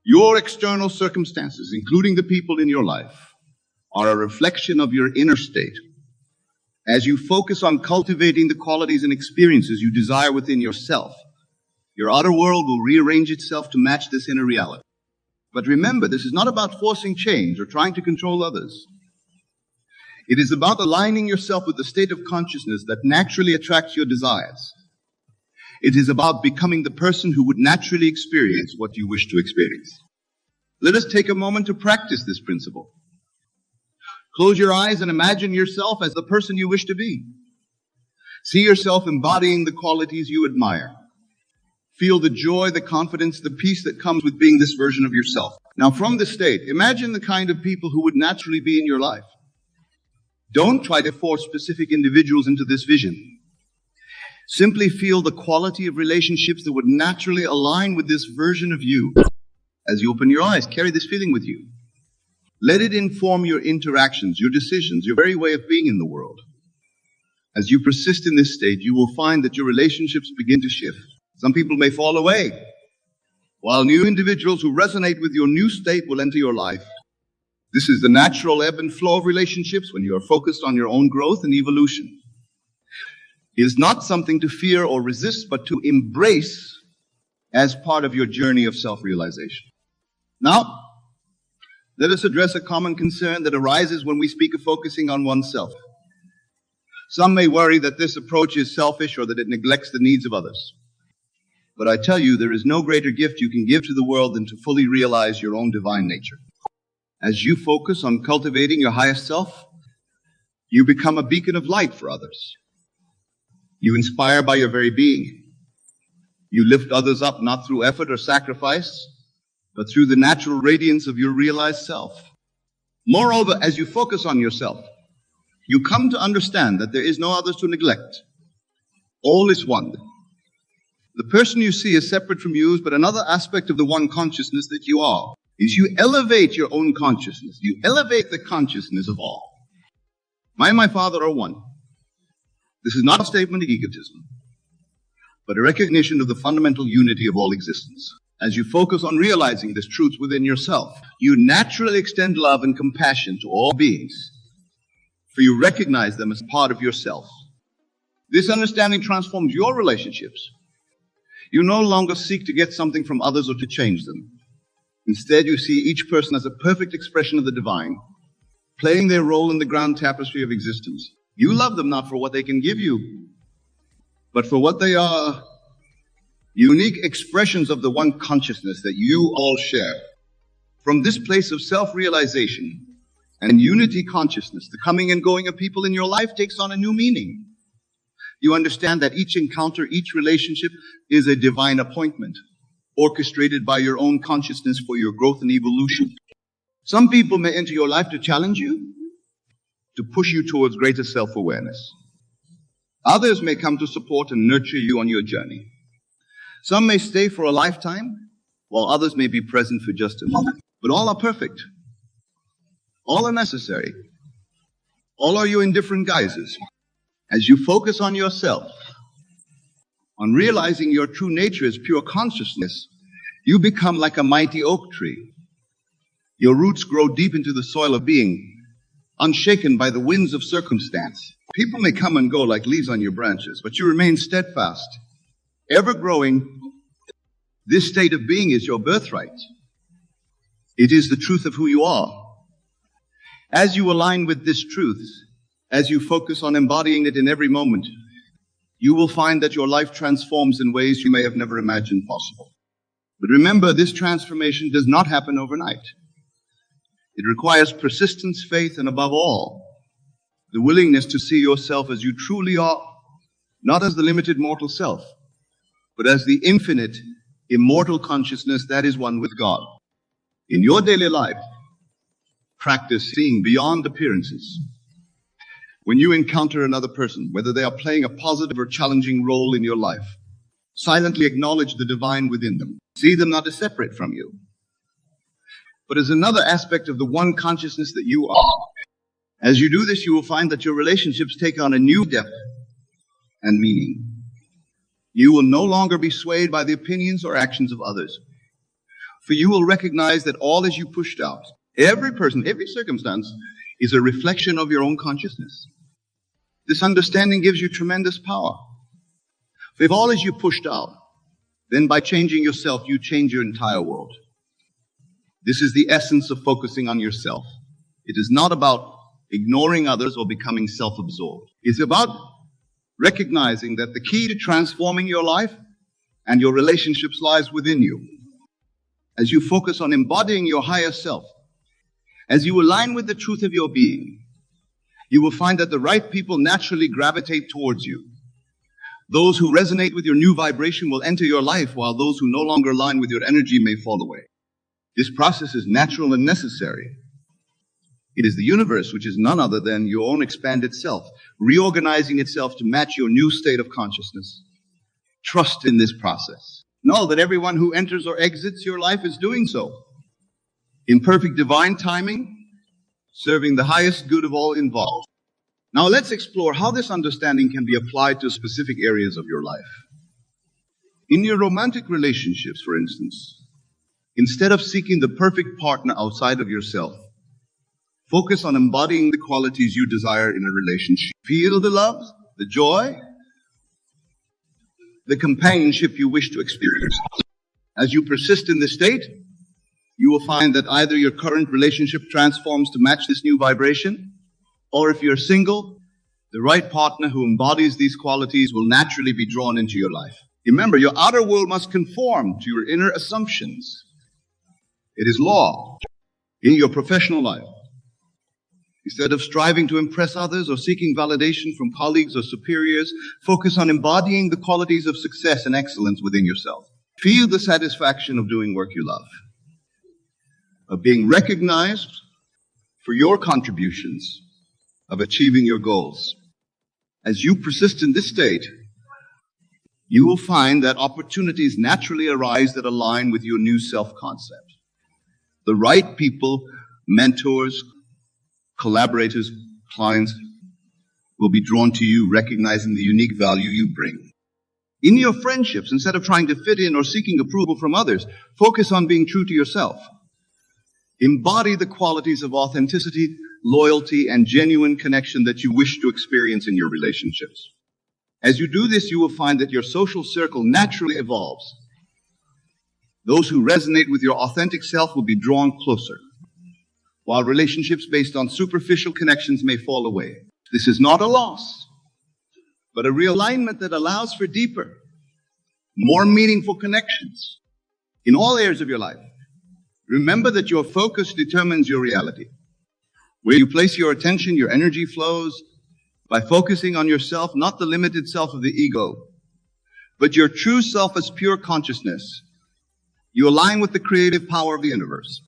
Your external circumstances, including the people in your life, are a reflection of your inner state. As you focus on cultivating the qualities and experiences you desire within yourself, your outer world will rearrange itself to match this inner reality. But remember, this is not about forcing change or trying to control others. It is about aligning yourself with the state of consciousness that naturally attracts your desires. It is about becoming the person who would naturally experience what you wish to experience. Let us take a moment to practice this principle. Close your eyes and imagine yourself as the person you wish to be. See yourself embodying the qualities you admire. Feel the joy, the confidence, the peace that comes with being this version of yourself. Now, from this state, imagine the kind of people who would naturally be in your life. Don't try to force specific individuals into this vision. Simply feel the quality of relationships that would naturally align with this version of you. As you open your eyes, carry this feeling with you. Let it inform your interactions, your decisions, your very way of being in the world. As you persist in this state, you will find that your relationships begin to shift. Some people may fall away, while new individuals who resonate with your new state will enter your life. This is the natural ebb and flow of relationships when you are focused on your own growth and evolution. It is not something to fear or resist, but to embrace as part of your journey of self-realization. Now, let us address a common concern that arises when we speak of focusing on oneself. Some may worry that this approach is selfish or that it neglects the needs of others. But I tell you, there is no greater gift you can give to the world than to fully realize your own divine nature. As you focus on cultivating your highest self, you become a beacon of light for others. You inspire by your very being. You lift others up not through effort or sacrifice, but through the natural radiance of your realized self. Moreover, as you focus on yourself, you come to understand that there is no others to neglect. All is one. The person you see is separate from you, but another aspect of the one consciousness that you are is you elevate your own consciousness. You elevate the consciousness of all. I and my Father are one. This is not a statement of egotism, but a recognition of the fundamental unity of all existence. As you focus on realizing this truth within yourself, you naturally extend love and compassion to all beings, for you recognize them as part of yourself. This understanding transforms your relationships. You no longer seek to get something from others or to change them. Instead, you see each person as a perfect expression of the divine, playing their role in the grand tapestry of existence. You love them not for what they can give you, but for what they are, unique expressions of the one consciousness that you all share. From this place of self-realization and unity consciousness, the coming and going of people in your life takes on a new meaning. You understand that each encounter, each relationship is a divine appointment, orchestrated by your own consciousness for your growth and evolution. Some people may enter your life to challenge you, to push you towards greater self-awareness. Others may come to support and nurture you on your journey. Some may stay for a lifetime, while others may be present for just a moment. But all are perfect. All are necessary. All are you in different guises. As you focus on yourself, on realizing your true nature is pure consciousness, you become like a mighty oak tree. Your roots grow deep into the soil of being, unshaken by the winds of circumstance. People may come and go like leaves on your branches, but you remain steadfast, ever growing. This state of being is your birthright. It is the truth of who you are. As you align with this truth, as you focus on embodying it in every moment, you will find that your life transforms in ways you may have never imagined possible. But remember, this transformation does not happen overnight. It requires persistence, faith, and above all, the willingness to see yourself as you truly are, not as the limited mortal self, but as the infinite, immortal consciousness that is one with God. In your daily life, practice seeing beyond appearances. When you encounter another person, whether they are playing a positive or challenging role in your life, silently acknowledge the divine within them. See them not as separate from you, but as another aspect of the one consciousness that you are. As you do this, you will find that your relationships take on a new depth and meaning. You will no longer be swayed by the opinions or actions of others, for you will recognize that all is you pushed out. Every person, every circumstance is a reflection of your own consciousness. This understanding gives you tremendous power. For if all is you pushed out, then by changing yourself, you change your entire world. This is the essence of focusing on yourself. It is not about ignoring others or becoming self-absorbed. It's about recognizing that the key to transforming your life and your relationships lies within you. As you focus on embodying your higher self, as you align with the truth of your being, you will find that the right people naturally gravitate towards you. Those who resonate with your new vibration will enter your life, while those who no longer align with your energy may fall away. This process is natural and necessary. It is the universe, which is none other than your own expanded self, reorganizing itself to match your new state of consciousness. Trust in this process. Know that everyone who enters or exits your life is doing so in perfect divine timing, serving the highest good of all involved. Now let's explore how this understanding can be applied to specific areas of your life. In your romantic relationships, for instance, instead of seeking the perfect partner outside of yourself, focus on embodying the qualities you desire in a relationship. Feel the love, the joy, the companionship you wish to experience. As you persist in this state, you will find that either your current relationship transforms to match this new vibration, or if you're single, the right partner who embodies these qualities will naturally be drawn into your life. Remember, your outer world must conform to your inner assumptions. It is law. In your professional life, instead of striving to impress others or seeking validation from colleagues or superiors, focus on embodying the qualities of success and excellence within yourself. Feel the satisfaction of doing work you love, of being recognized for your contributions, of achieving your goals. As you persist in this state, you will find that opportunities naturally arise that align with your new self-concept. The right people, mentors, collaborators, clients will be drawn to you, recognizing the unique value you bring. In your friendships, instead of trying to fit in or seeking approval from others, focus on being true to yourself. Embody the qualities of authenticity, loyalty, and genuine connection that you wish to experience in your relationships. As you do this, you will find that your social circle naturally evolves. Those who resonate with your authentic self will be drawn closer, while relationships based on superficial connections may fall away. This is not a loss, but a realignment that allows for deeper, more meaningful connections in all areas of your life. Remember that your focus determines your reality. Where you place your attention, your energy flows by focusing on yourself, not the limited self of the ego, but your true self as pure consciousness. You align with the creative power of the universe.